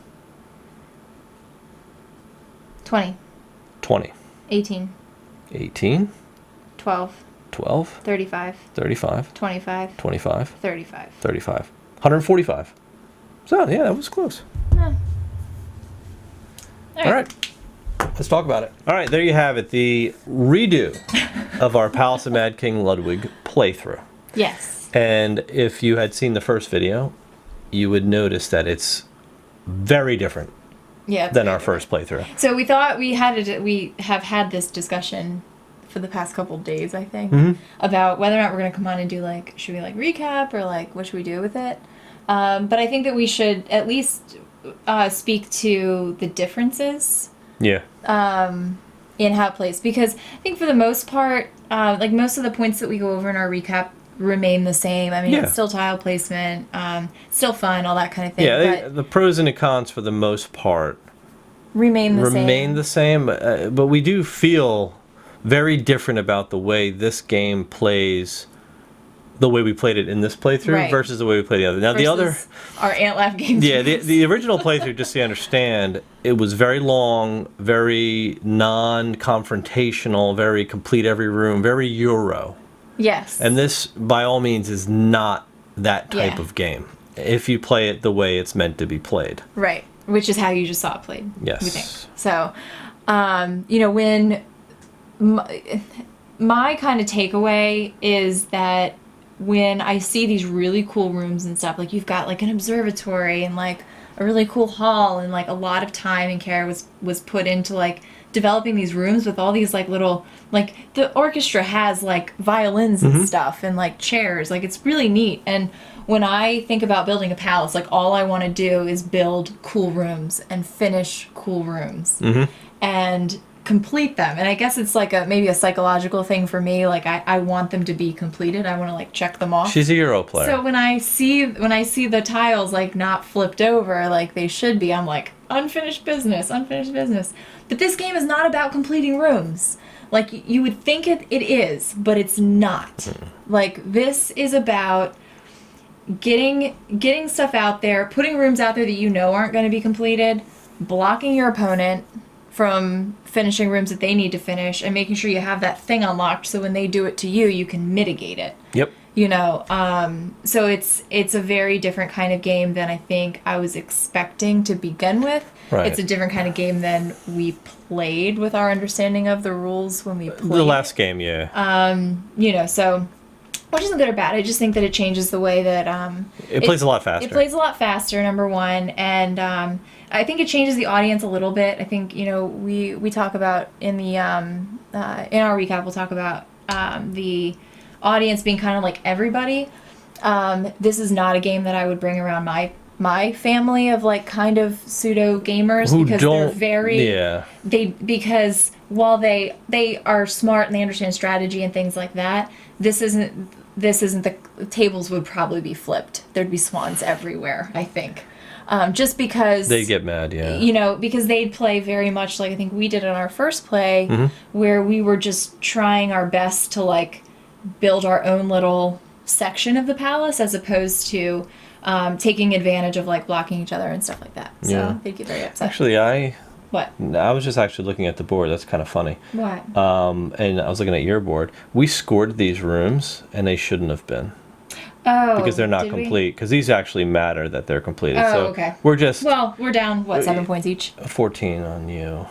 20. 20. 18. 18. 12. 12. 35. 35. 25. 25. 35. 35. 145. So, yeah, that was close. Yeah. All right. Let's talk about it. All right, there you have it. The redo of our Palace of Mad King Ludwig playthrough. Yes. And if you had seen the first video, you would notice that it's very different than our first playthrough. So we thought we have had this discussion for the past couple of days, I think, about whether or not we're going to come on and do should we recap or what should we do with it? But I think that we should at least speak to the differences. Yeah. In how it plays, because I think for the most part, most of the points that we go over in our recap remain the same. I mean, it's still tile placement, still fun, all that kind of thing. Yeah, the pros and the cons for the most part remain the same. But we do feel very different about the way this game plays. The way we played it in this playthrough versus the way we played the other. Now the other, our Ant Laugh game. Yeah, the original playthrough, just so you understand, it was very long, very non-confrontational, very complete every room, very Euro. Yes. And this, by all means, is not that type of game. If you play it the way it's meant to be played. Right, which is how you just saw it played. Yes. We think. So, when my kind of takeaway is that when I see these really cool rooms and stuff, you've got an observatory and a really cool hall, and a lot of time and care was put into developing these rooms with all these little the orchestra has violins and stuff and chairs, it's really neat. And when I think about building a palace, like all I want to do is build cool rooms and finish cool rooms and complete them. And I guess it's like maybe a psychological thing for me. Like I want them to be completed. I want to like check them off. She's a Euro player. So when I see the tiles like not flipped over like they should be, I'm like, unfinished business. But this game is not about completing rooms. Like you would think it is, but it's not. Like this is about getting stuff out there, putting rooms out there that you know aren't going to be completed, blocking your opponent from finishing rooms that they need to finish, and making sure you have that thing unlocked so when they do it to you, you can mitigate it. Yep. You know, so it's a very different kind of game than I think I was expecting to begin with. Right. It's a different kind of game than we played with our understanding of the rules when we played the last game, yeah. You know, so which isn't good or bad. I just think that it changes the way that it plays a lot faster. It plays a lot faster, number one, and I think it changes the audience a little bit. I think, you know, we talk about in the in our recap we'll talk about the audience being kind of like everybody. This is not a game that I would bring around my family of like kind of pseudo gamers because they're very because while they are smart and they understand strategy and things like that, this isn't the tables would probably be flipped. There'd be swans everywhere, I think. Just because they get mad, yeah. You know, because they'd play very much like I think we did on our first play, where we were just trying our best to like build our own little section of the palace as opposed to taking advantage of like blocking each other and stuff like that. So they'd get very upset. Actually, I What? was just actually looking at the board. That's kind of funny. What? And I was looking at your board. We scored these rooms, and they shouldn't have been. Oh, because they're not complete. Because these actually matter that they're completed. Oh, so okay. We're just... Well, we're down, what, 7 points each? 14 on you.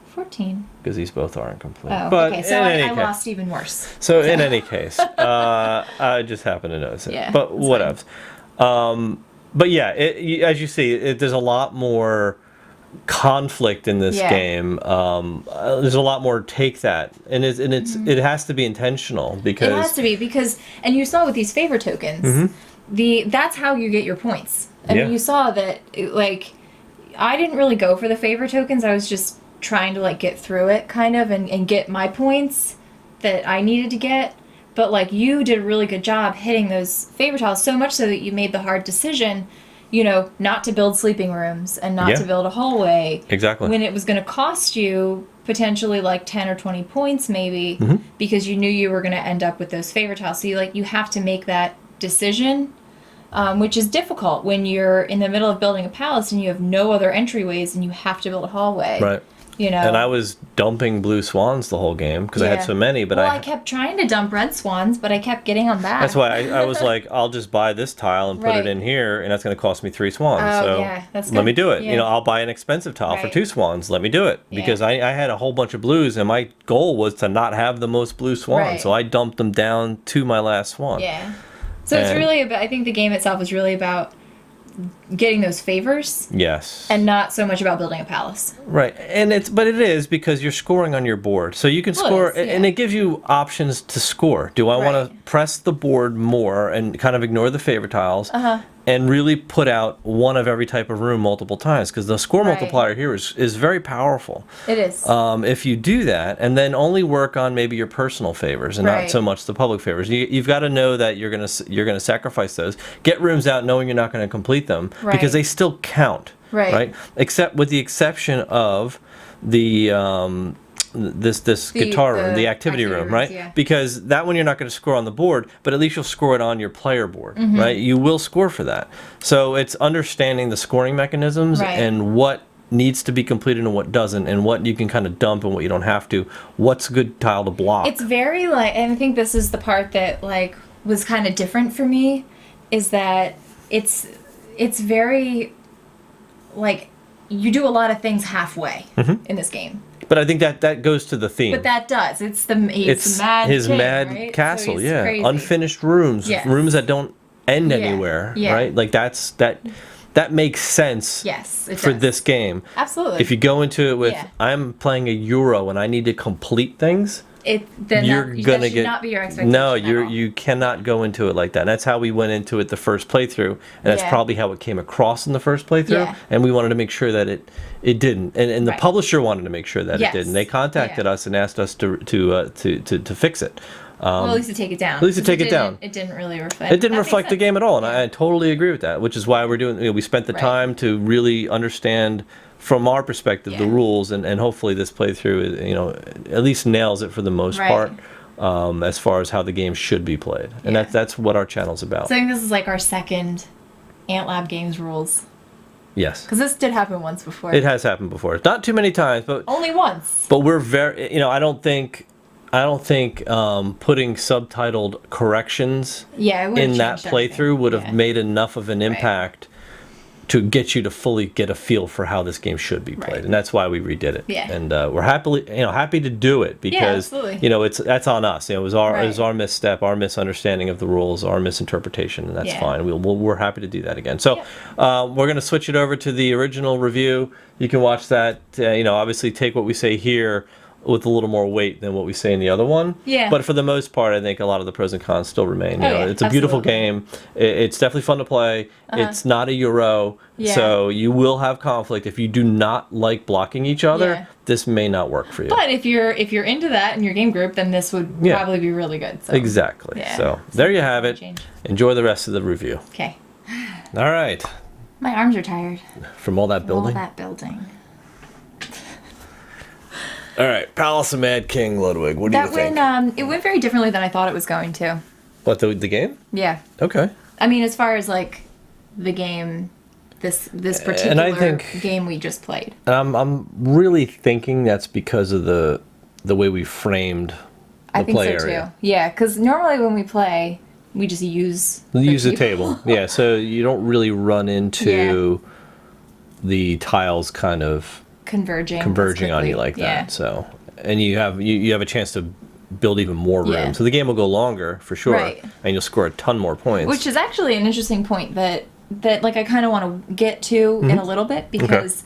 14? Because these both aren't complete. Oh, but okay. So I lost even worse. So in any case, I just happened to notice it. Yeah, but whatevs. But yeah, as you see, there's a lot more conflict in this game. There's a lot more take that, and it has to be intentional because it has to be because, and you saw with these favor tokens, that's how you get your points. I mean, you saw that like I didn't really go for the favor tokens. I was just trying to like get through it kind of and get my points that I needed to get. But like you did a really good job hitting those favor tiles, so much so that you made the hard decision, you know, not to build sleeping rooms and not to build a hallway. Exactly. When it was going to cost you potentially like 10 or 20 points maybe because you knew you were going to end up with those favor tiles. So you have to make that decision, which is difficult when you're in the middle of building a palace and you have no other entryways and you have to build a hallway. Right. You know. And I was dumping blue swans the whole game because I had so many. But I kept trying to dump red swans, but I kept getting them back. That's why I was like, I'll just buy this tile and put it in here, and that's going to cost me 3 swans. Oh, so yeah, that's good. let me do it. Yeah. You know, I'll buy an expensive tile for 2 swans. Let me do it because I had a whole bunch of blues, and my goal was to not have the most blue swans. So I dumped them down to my last swan. Yeah. So it's really about. I think the game itself is really about getting those favors. Yes. And not so much about building a palace. Right. And it is because you're scoring on your board. So you can score and it gives you options to score. Do I want to press the board more and kind of ignore the favor tiles and really put out one of every type of room multiple times? Because the score multiplier here is very powerful. It is. If you do that and then only work on maybe your personal favors and not so much the public favors. You've got to know that you're gonna sacrifice those. Get rooms out knowing you're not going to complete them because they still count. Right. Except with the exception of the this guitar room, the activity room, right? Yeah. Because that one you're not going to score on the board, but at least you'll score it on your player board, right? You will score for that. So it's understanding the scoring mechanisms and what needs to be completed and what doesn't, and what you can kind of dump and what you don't have to. What's a good tile to block? It's very like, and I think this is the part that like was kind of different for me, is that it's very like you do a lot of things halfway in this game. But I think that goes to the theme. But that does. It's the mad his king, mad right? castle, so crazy. Unfinished rooms, rooms that don't end anywhere, right? Like that makes sense for this game. Absolutely. If you go into it with I'm playing a Euro and I need to complete things, that should not be your expectation. No, you cannot go into it like that. And that's how we went into it the first playthrough, and that's probably how it came across in the first playthrough. Yeah. And we wanted to make sure that it didn't, and the publisher wanted to make sure that it didn't. They contacted us and asked us to fix it. Well, at least to take it down. At least to take it down. It didn't really reflect. It didn't reflect the game at all, and I totally agree with that. Which is why we're doing. We spent the time to really understand, from our perspective, the rules, and hopefully this playthrough, at least nails it for the most part, as far as how the game should be played, and that's what our channel's about. So I think this is like our second Ant Lab Games rules. Yes. Because this did happen once before. It has happened before. Not too many times, but only once. But we're very, I don't think putting subtitled corrections in that playthrough would have made enough of an impact to get you to fully get a feel for how this game should be played, and that's why we redid it. Yeah. And we're happy to do it because that's on us. It was our misstep, our misunderstanding of the rules, our misinterpretation, and that's fine. We're happy to do that again. So we're going to switch it over to the original review. You can watch that. Obviously take what we say here with a little more weight than what we say in the other one. Yeah. But for the most part, I think a lot of the pros and cons still remain. It's a beautiful game. It's definitely fun to play. It's not a Euro, so you will have conflict. If you do not like blocking each other, this may not work for you. But if you're into that in your game group, then this would probably be really good. So. Exactly. Yeah. So there you have it. Enjoy the rest of the review. Okay. All right. My arms are tired. From all that building? All right, Palace of Mad King Ludwig. What do you think? It went very differently than I thought it was going to. What, the game? Yeah. Okay. I mean, as far as like the game, this particular game we just played. I'm really thinking that's because of the way we framed the play area. I think so too. Yeah, because normally when we play, we just use the table. Yeah, so you don't really run into the tiles kind of converging on you like that. So, and you have a chance to build even more room. So the game will go longer for sure, and you'll score a ton more points. Which is actually an interesting point that like I kind of want to get to in a little bit because,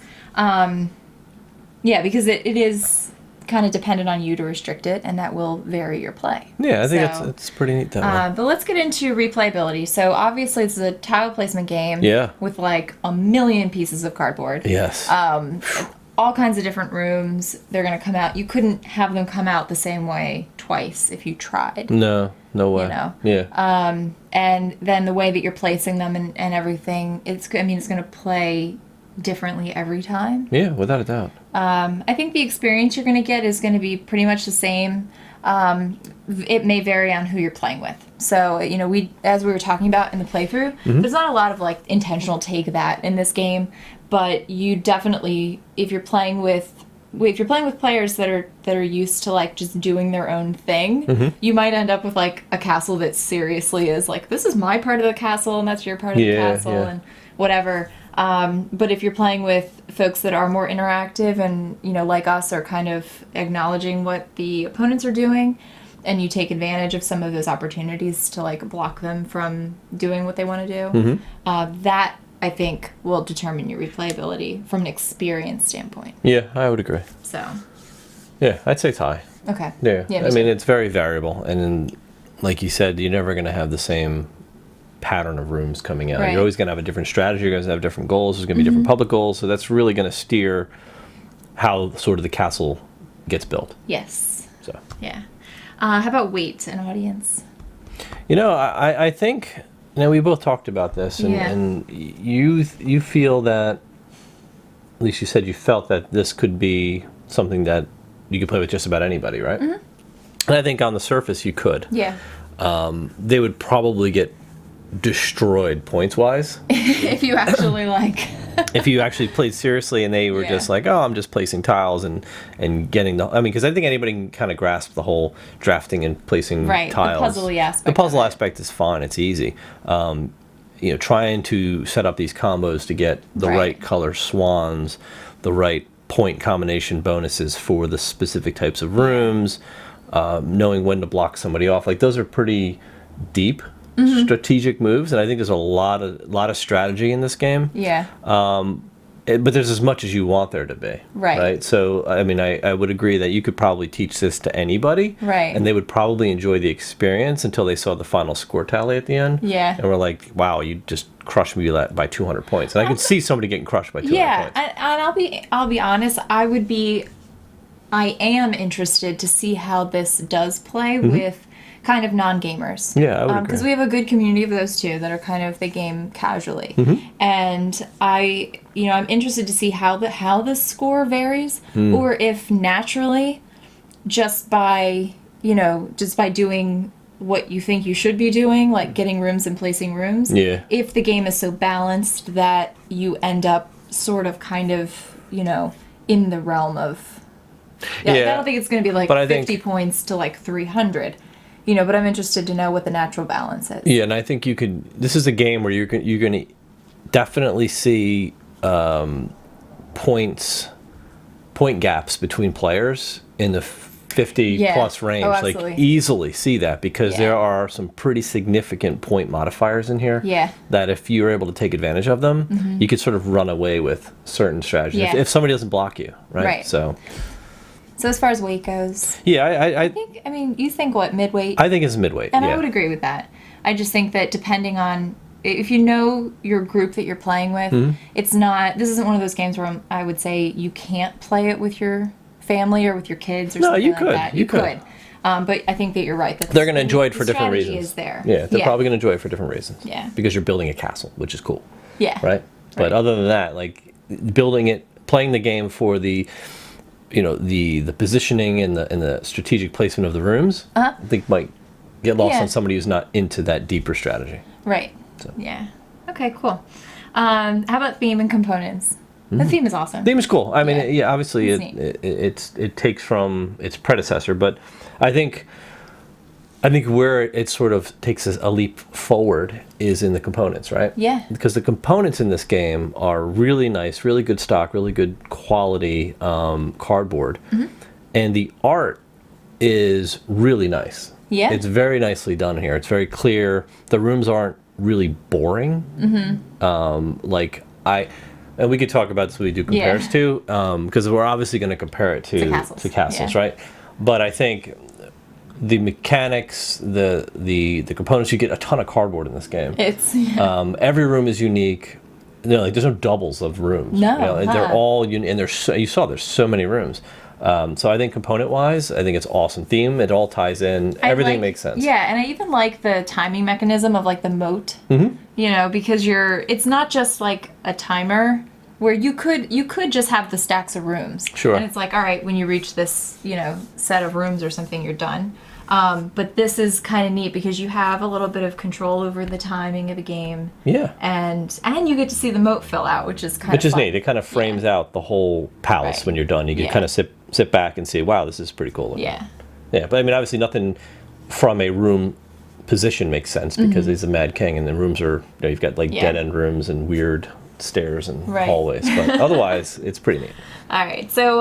because it is kind of dependent on you to restrict it, and that will vary your play. Yeah, I think it's pretty neat that way. But let's get into replayability. So obviously it's a tile placement game with like a million pieces of cardboard. Yes. All kinds of different rooms. They're going to come out. You couldn't have them come out the same way twice if you tried. No way. Yeah. And then the way that you're placing them and everything, it's going to play differently every time. Yeah, without a doubt. I think the experience you're going to get is going to be pretty much the same. It may vary on who you're playing with. So, as we were talking about in the playthrough, there's not a lot of like intentional take that in this game, but you definitely, if you're playing with players that are used to like just doing their own thing, you might end up with like a castle that seriously is like, this is my part of the castle and that's your part of the castle and whatever. But if you're playing with folks that are more interactive and, like us, are kind of acknowledging what the opponents are doing, and you take advantage of some of those opportunities to like block them from doing what they want to do, that I think will determine your replayability from an experience standpoint. Yeah, I would agree. So. Yeah, I'd say tie. Okay. Yeah. I mean, it's very variable, and like you said, you're never going to have the same pattern of rooms coming out. You're always going to have a different strategy. You're going to have different goals. There's going to be different public goals. So that's really going to steer how sort of the castle gets built. Yes. So. Yeah. How about weight and audience? I think we both talked about this, and you feel that, at least you said you felt that this could be something that you could play with just about anybody, right? And I think on the surface you could. Yeah. They would probably get destroyed points wise if you actually if you actually played seriously and they were just like, I'm just placing tiles and getting because I think anybody can kind of grasp the whole drafting and placing tiles. The puzzle aspect is fun. It's easy. Trying to set up these combos to get the right color swans, the right point combination bonuses for the specific types of rooms, knowing when to block somebody off, like those are pretty deep strategic moves, and I think there's a lot of strategy in this game. Yeah. but there's as much as you want there to be. Right. So, I mean, I would agree that you could probably teach this to anybody. Right. And they would probably enjoy the experience until they saw the final score tally at the end. Yeah. And we're like, wow, you just crushed me by 200 points. And I could see somebody getting crushed by 200 points. Yeah, and I'll be honest, I am interested to see how this does play with kind of non-gamers. Yeah, I would agree. Because we have a good community of those two that are kind of, they game casually. And I'm interested to see how the score varies, or if naturally, just by doing what you think you should be doing, like getting rooms and placing rooms, if the game is so balanced that you end up sort of kind of, in the realm of... I don't think it's going to be like 50 points to like 300. But I'm interested to know what the natural balance is. Yeah, and I think this is a game where you're going to definitely see point gaps between players in the 50 plus range. Like easily see that, because there are some pretty significant point modifiers in here. Yeah. That if you're able to take advantage of them, you could sort of run away with certain strategies if somebody doesn't block you, right? So as far as weight goes, I think, you think what, mid-weight? I think it's mid-weight, and I would agree with that. I just think that depending on, if you know your group that you're playing with, this isn't one of those games where I would say you can't play it with your family or with your kids or something like that. You could. But I think that you're right. That they're going to enjoy it for different reasons. Is there. Yeah, they're probably going to enjoy it for different reasons. Yeah. Because you're building a castle, which is cool. Yeah. Right? But other than that, like playing the game for the the positioning and the strategic placement of the rooms, I think might get lost on somebody who's not into that deeper strategy. Right. So. Yeah. Okay, cool. How about theme and components? The theme is awesome. Theme is cool. I mean, obviously it takes from its predecessor, but I think where it sort of takes a leap forward is in the components, right? Yeah. Because the components in this game are really nice, really good stock, really good quality cardboard. And the art is really nice. Yeah. It's very nicely done here. It's very clear. The rooms aren't really boring. And we could talk about this when we do compares to, because we're obviously going to compare it to castles, right? But I think the mechanics, the components, you get a ton of cardboard in this game. Every room is unique. There's no doubles of rooms. No, they're all unique, and there's so many rooms. So I think component-wise, I think it's awesome. Theme, it all ties in. Everything makes sense. Yeah, and I even like the timing mechanism of like the moat. Because it's not just like a timer where you could just have the stacks of rooms. Sure. And it's like, all right, when you reach this, set of rooms or something, you're done. But this is kind of neat because you have a little bit of control over the timing of the game. Yeah. And you get to see the moat fill out, which is kind of Which is neat. It kind of frames out the whole palace when you're done. You can kind of sit back and see, wow, this is pretty cool looking. Yeah. Yeah, but obviously nothing from a room position makes sense because he's a Mad King and the rooms are, you've got like dead end rooms and weird stairs and hallways. But otherwise, it's pretty neat. All right. So,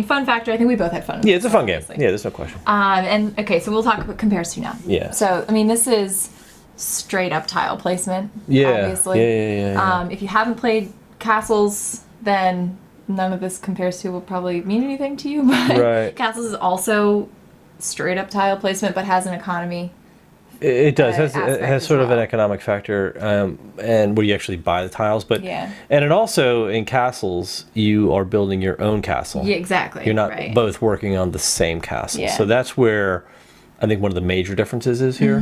fun factor. I think we both had fun. Yeah, it's a fun game. Yeah, there's no question. And okay, so we'll talk about compares to now. Yeah. So, this is straight up tile placement. Yeah. Obviously. Yeah. If you haven't played castles, then none of this compares to will probably mean anything to you. But castles is also straight up tile placement, but has an economy. It does. It has sort of an economic factor, and where you actually buy the tiles. But and it also, in castles, you are building your own castle. Yeah, exactly. You're not both working on the same castle. Yeah. So that's where I think one of the major differences is here.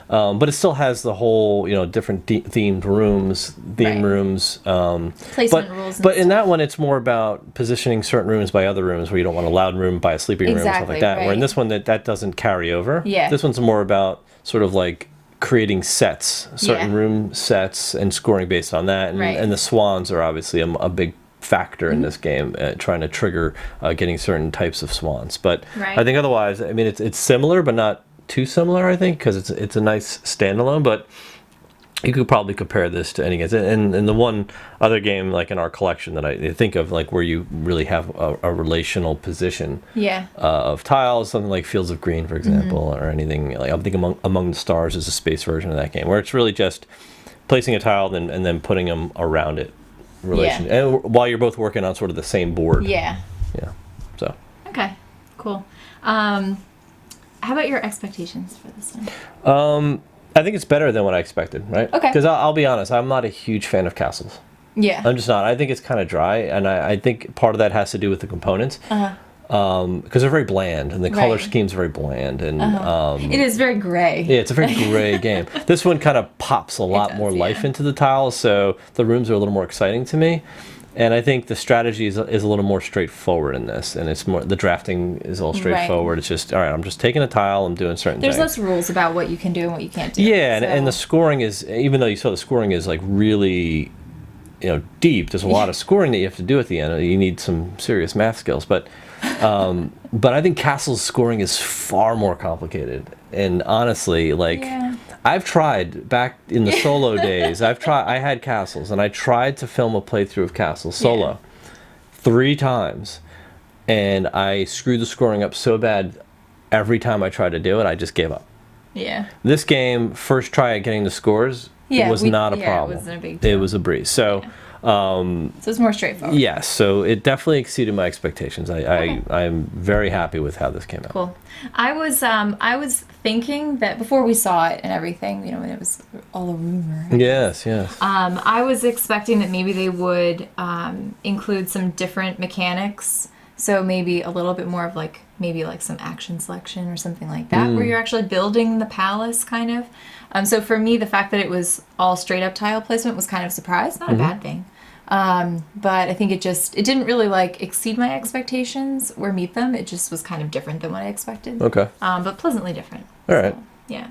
But it still has the whole, different themed rooms, rooms. Placement rules. But in that one, it's more about positioning certain rooms by other rooms where you don't want a loud room by a sleeping room and stuff like that. Where in this one, that doesn't carry over. Yeah. This one's more about sort of like creating sets, certain room sets, and scoring based on that. And the swans are obviously a big factor in this game, trying to trigger getting certain types of swans. But I think otherwise, it's similar, but not too similar, I think, because it's a nice standalone. But you could probably compare this to any game. And the one other game, like in our collection, that I think of, like where you really have a relational position of tiles, something like Fields of Green, for example, or anything like, I'm thinking Among the Stars is a space version of that game, where it's really just placing a tile and then putting them around it, relation. And while you're both working on sort of the same board. Yeah. Yeah. So. Okay. Cool. How about your expectations for this one? I think it's better than what I expected, right? Okay. Because I'll be honest, I'm not a huge fan of castles. Yeah. I'm just not. I think it's kind of dry, and I think part of that has to do with the components. Because they're very bland, and the color scheme's very bland, and it is very gray. Yeah, it's a very gray game. This one kind of pops a lot more life into the tiles, so the rooms are a little more exciting to me. And I think the strategy is a little more straightforward in this, and it's more the drafting is all straightforward. It's just all right. I'm just taking a tile. I'm doing certain things. There's less rules about what you can do and what you can't do. Yeah, and the scoring is, even though you saw the scoring is like really, deep. There's a lot of scoring that you have to do at the end. You need some serious math skills, but I think Castle's scoring is far more complicated. And honestly, I've tried back in the solo days. I had Castles, and I tried to film a playthrough of Castles solo 3 times, and I screwed the scoring up so bad every time I tried to do it. I just gave up. Yeah. This game, first try at getting the scores, was not a problem. It wasn't a big deal. It was a breeze. So. So it's more straightforward. Yes, so it definitely exceeded my expectations. I'm very happy with how this came out. Cool. I was thinking that before we saw it and everything, when it was all a rumor. Yes. I was expecting that maybe they would include some different mechanics. So maybe a little bit more of maybe some action selection or something like that, where you're actually building the palace, kind of. So for me, the fact that it was all straight up tile placement was kind of a surprise. Not a bad thing. But I think it didn't really exceed my expectations or meet them. It just was kind of different than what I expected. Okay. But pleasantly different. All right. Yeah.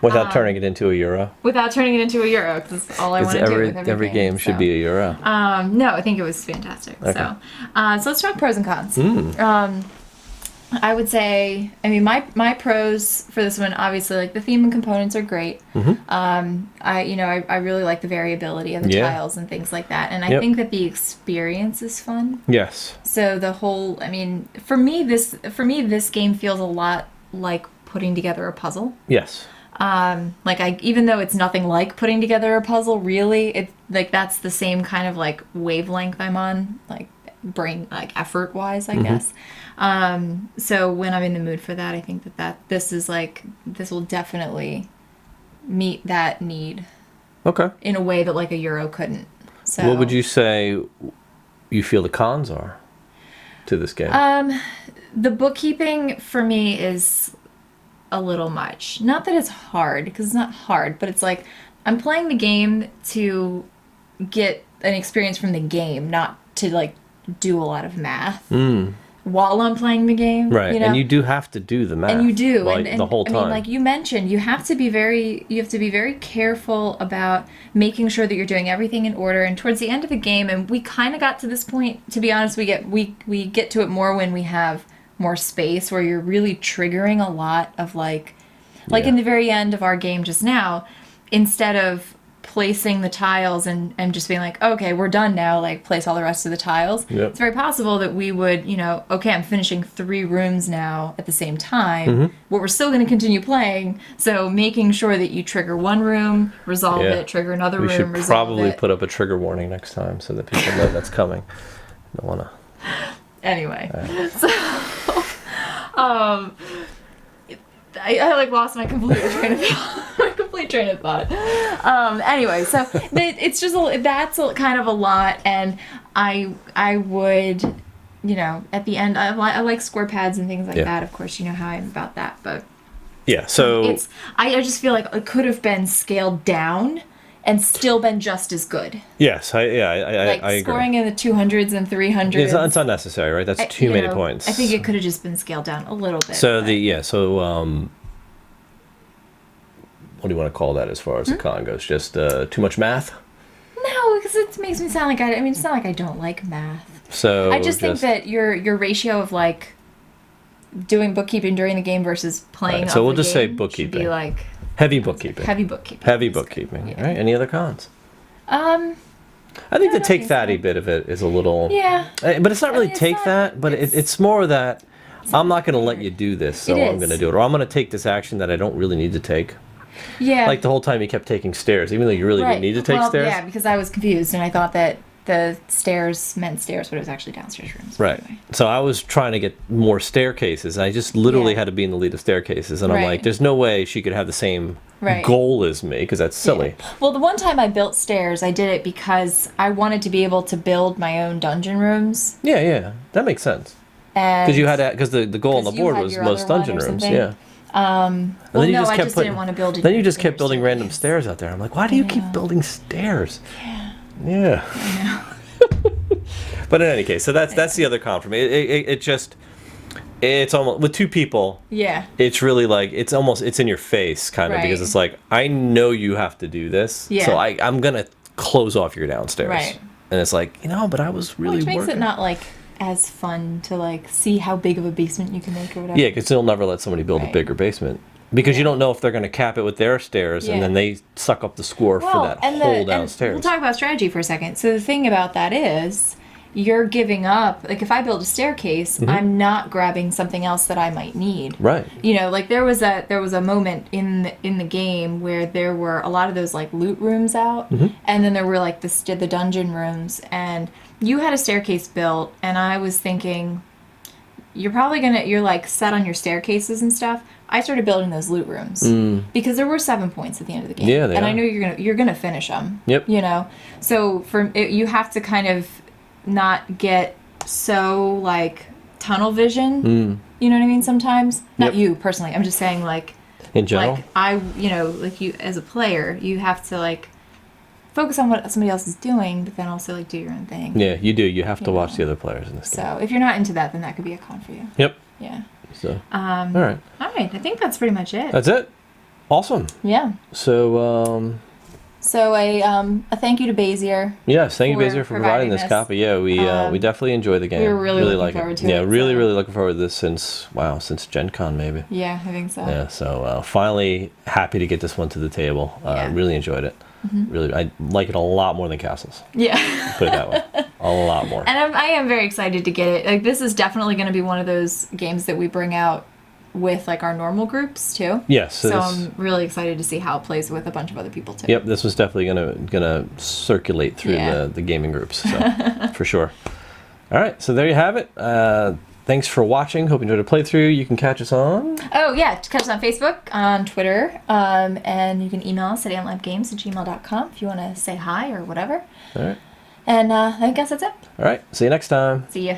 Without turning it into a euro. Without turning it into a euro, because that's all I want to do with every game should be a euro. No, I think it was fantastic. Okay. So let's talk pros and cons. I would say, my pros for this one, obviously, the theme and components are great. I really like the variability of the tiles and things like that, and I think that the experience is fun. Yes. So the whole, for me, this game feels a lot like putting together a puzzle. Yes. Even though it's nothing like putting together a puzzle, really, it's that's the same kind of wavelength I'm on, brain effort wise, I guess. So when I'm in the mood for that, I think that this will definitely meet that need. Okay. In a way that a Euro couldn't. So what would you say you feel the cons are to this game? The bookkeeping for me is a little much. Not that it's hard, because it's not hard, but it's I'm playing the game to get an experience from the game, not to do a lot of math while I'm playing the game. Right, and you do have to do the math. And you do, and the whole time. You mentioned, you have to be very careful about making sure that you're doing everything in order. And towards the end of the game, and we kind of got to this point. To be honest, we get to it more when we have more space, where you're really triggering a lot of in the very end of our game just now, instead of placing the tiles and just being okay, we're done now, place all the rest of the tiles. Yep. It's very possible that we would, okay, I'm finishing 3 rooms now at the same time, but we're still going to continue playing. So making sure that you trigger one room, resolve it, trigger another room, resolve it. We should probably put up a trigger warning next time so that people know that's coming. Don't want to. Anyway, so I lost my complete train of thought. Anyway, so it's just that's kind of a lot, and I would, at the end, I like score pads and things like that. Of course, you know how I am about that, but so I just feel like it could have been scaled down and still been just as good. Yes, I agree. Scoring in the 200s and 300s. It's unnecessary, right? That's too many points. I think it could have just been scaled down a little bit. So what do you want to call that as far as the con goes? Just too much math? No, because it makes me sound like it's not like I don't like math. So I just think that your ratio of doing bookkeeping during the game versus playing. Right, so we'll just say bookkeeping. Be heavy bookkeeping. Heavy bookkeeping. Heavy bookkeeping. Yeah. Right? Any other cons? I think the take thatty bit of it is a little. Yeah. But it's not really take that, but it's more that I'm not going to let you do this, so I'm going to do it, or I'm going to take this action that I don't really need to take. Yeah. The whole time you kept taking stairs, even though you really didn't need to take stairs. Yeah, because I was confused and I thought that the stairs meant stairs, but it was actually downstairs rooms. Right. Anyway. So I was trying to get more staircases. I just literally Yeah. had to be in the lead of staircases. And I'm Right. like, there's no way she could have the same goal as me, because that's silly. Yeah. Well, the one time I built stairs, I did it because I wanted to be able to build my own dungeon rooms. Yeah. That makes sense. Because you had because the goal on the board was most dungeon rooms. Yeah. Well, no, I just didn't want to build. Then you just kept building random stairs out there. I'm like, why do you keep building stairs? Yeah. I know. But in any case, so that's the other con for me. It's almost with two people. Yeah. It's really like it's in your face kind of, Right. because it's like, I know you have to do this, Yeah. so I'm gonna close off your downstairs. Right. And it's like, but I was really Which makes working. it not like as fun to like see how big of a basement you can make or whatever. Yeah, because they'll never let somebody build a Right. bigger basement. Because you don't know if they're going to cap it with their stairs, and then they suck up the score for that whole downstairs. And we'll talk about strategy for a second. So the thing about that is, you're giving up. Like if I build a staircase, I'm not grabbing something else that I might need. Right. Like there was a moment in the game where there were a lot of those like loot rooms out, and then there were like the dungeon rooms, and you had a staircase built, and I was thinking, you're like set on your staircases and stuff. I started building those loot rooms because there were 7 points at the end of the game. Yeah, I know you're gonna finish them. Yep. So you have to kind of not get so like tunnel vision. You know what I mean? Sometimes, not you personally. I'm just saying like in general. Like you as a player, you have to like focus on what somebody else is doing, but then also like do your own thing. Yeah, you do. You have to watch the other players in this game. So if you're not into that, then that could be a con for you. Yep. Yeah. So. All right. I think that's pretty much it. That's it. Awesome. Yeah. So. So a thank you to Bezier. Yes, thank you, Bezier, for providing this this. copy. Yeah, we definitely enjoyed the game. We were really looking like forward it. to it. Yeah, really looking forward to this since Gen Con maybe. Yeah, I think so. Yeah, so finally happy to get this one to the table. Really enjoyed it. Really, I like it a lot more than Castles. Yeah. Put it that way. A lot more. And I am very excited to get it. Like this is definitely going to be one of those games that we bring out with like our normal groups too. Yes. So I'm really excited to see how it plays with a bunch of other people too. Yep, this was definitely gonna circulate through the gaming groups, so for sure. All right, so there you have it. Thanks for watching. Hope you enjoyed the playthrough. You can catch us on. Oh yeah, catch us on Facebook, on Twitter, and you can email us at amlabgames@gmail.com if you want to say hi or whatever. All right. And I guess that's it. All right. See you next time. See ya.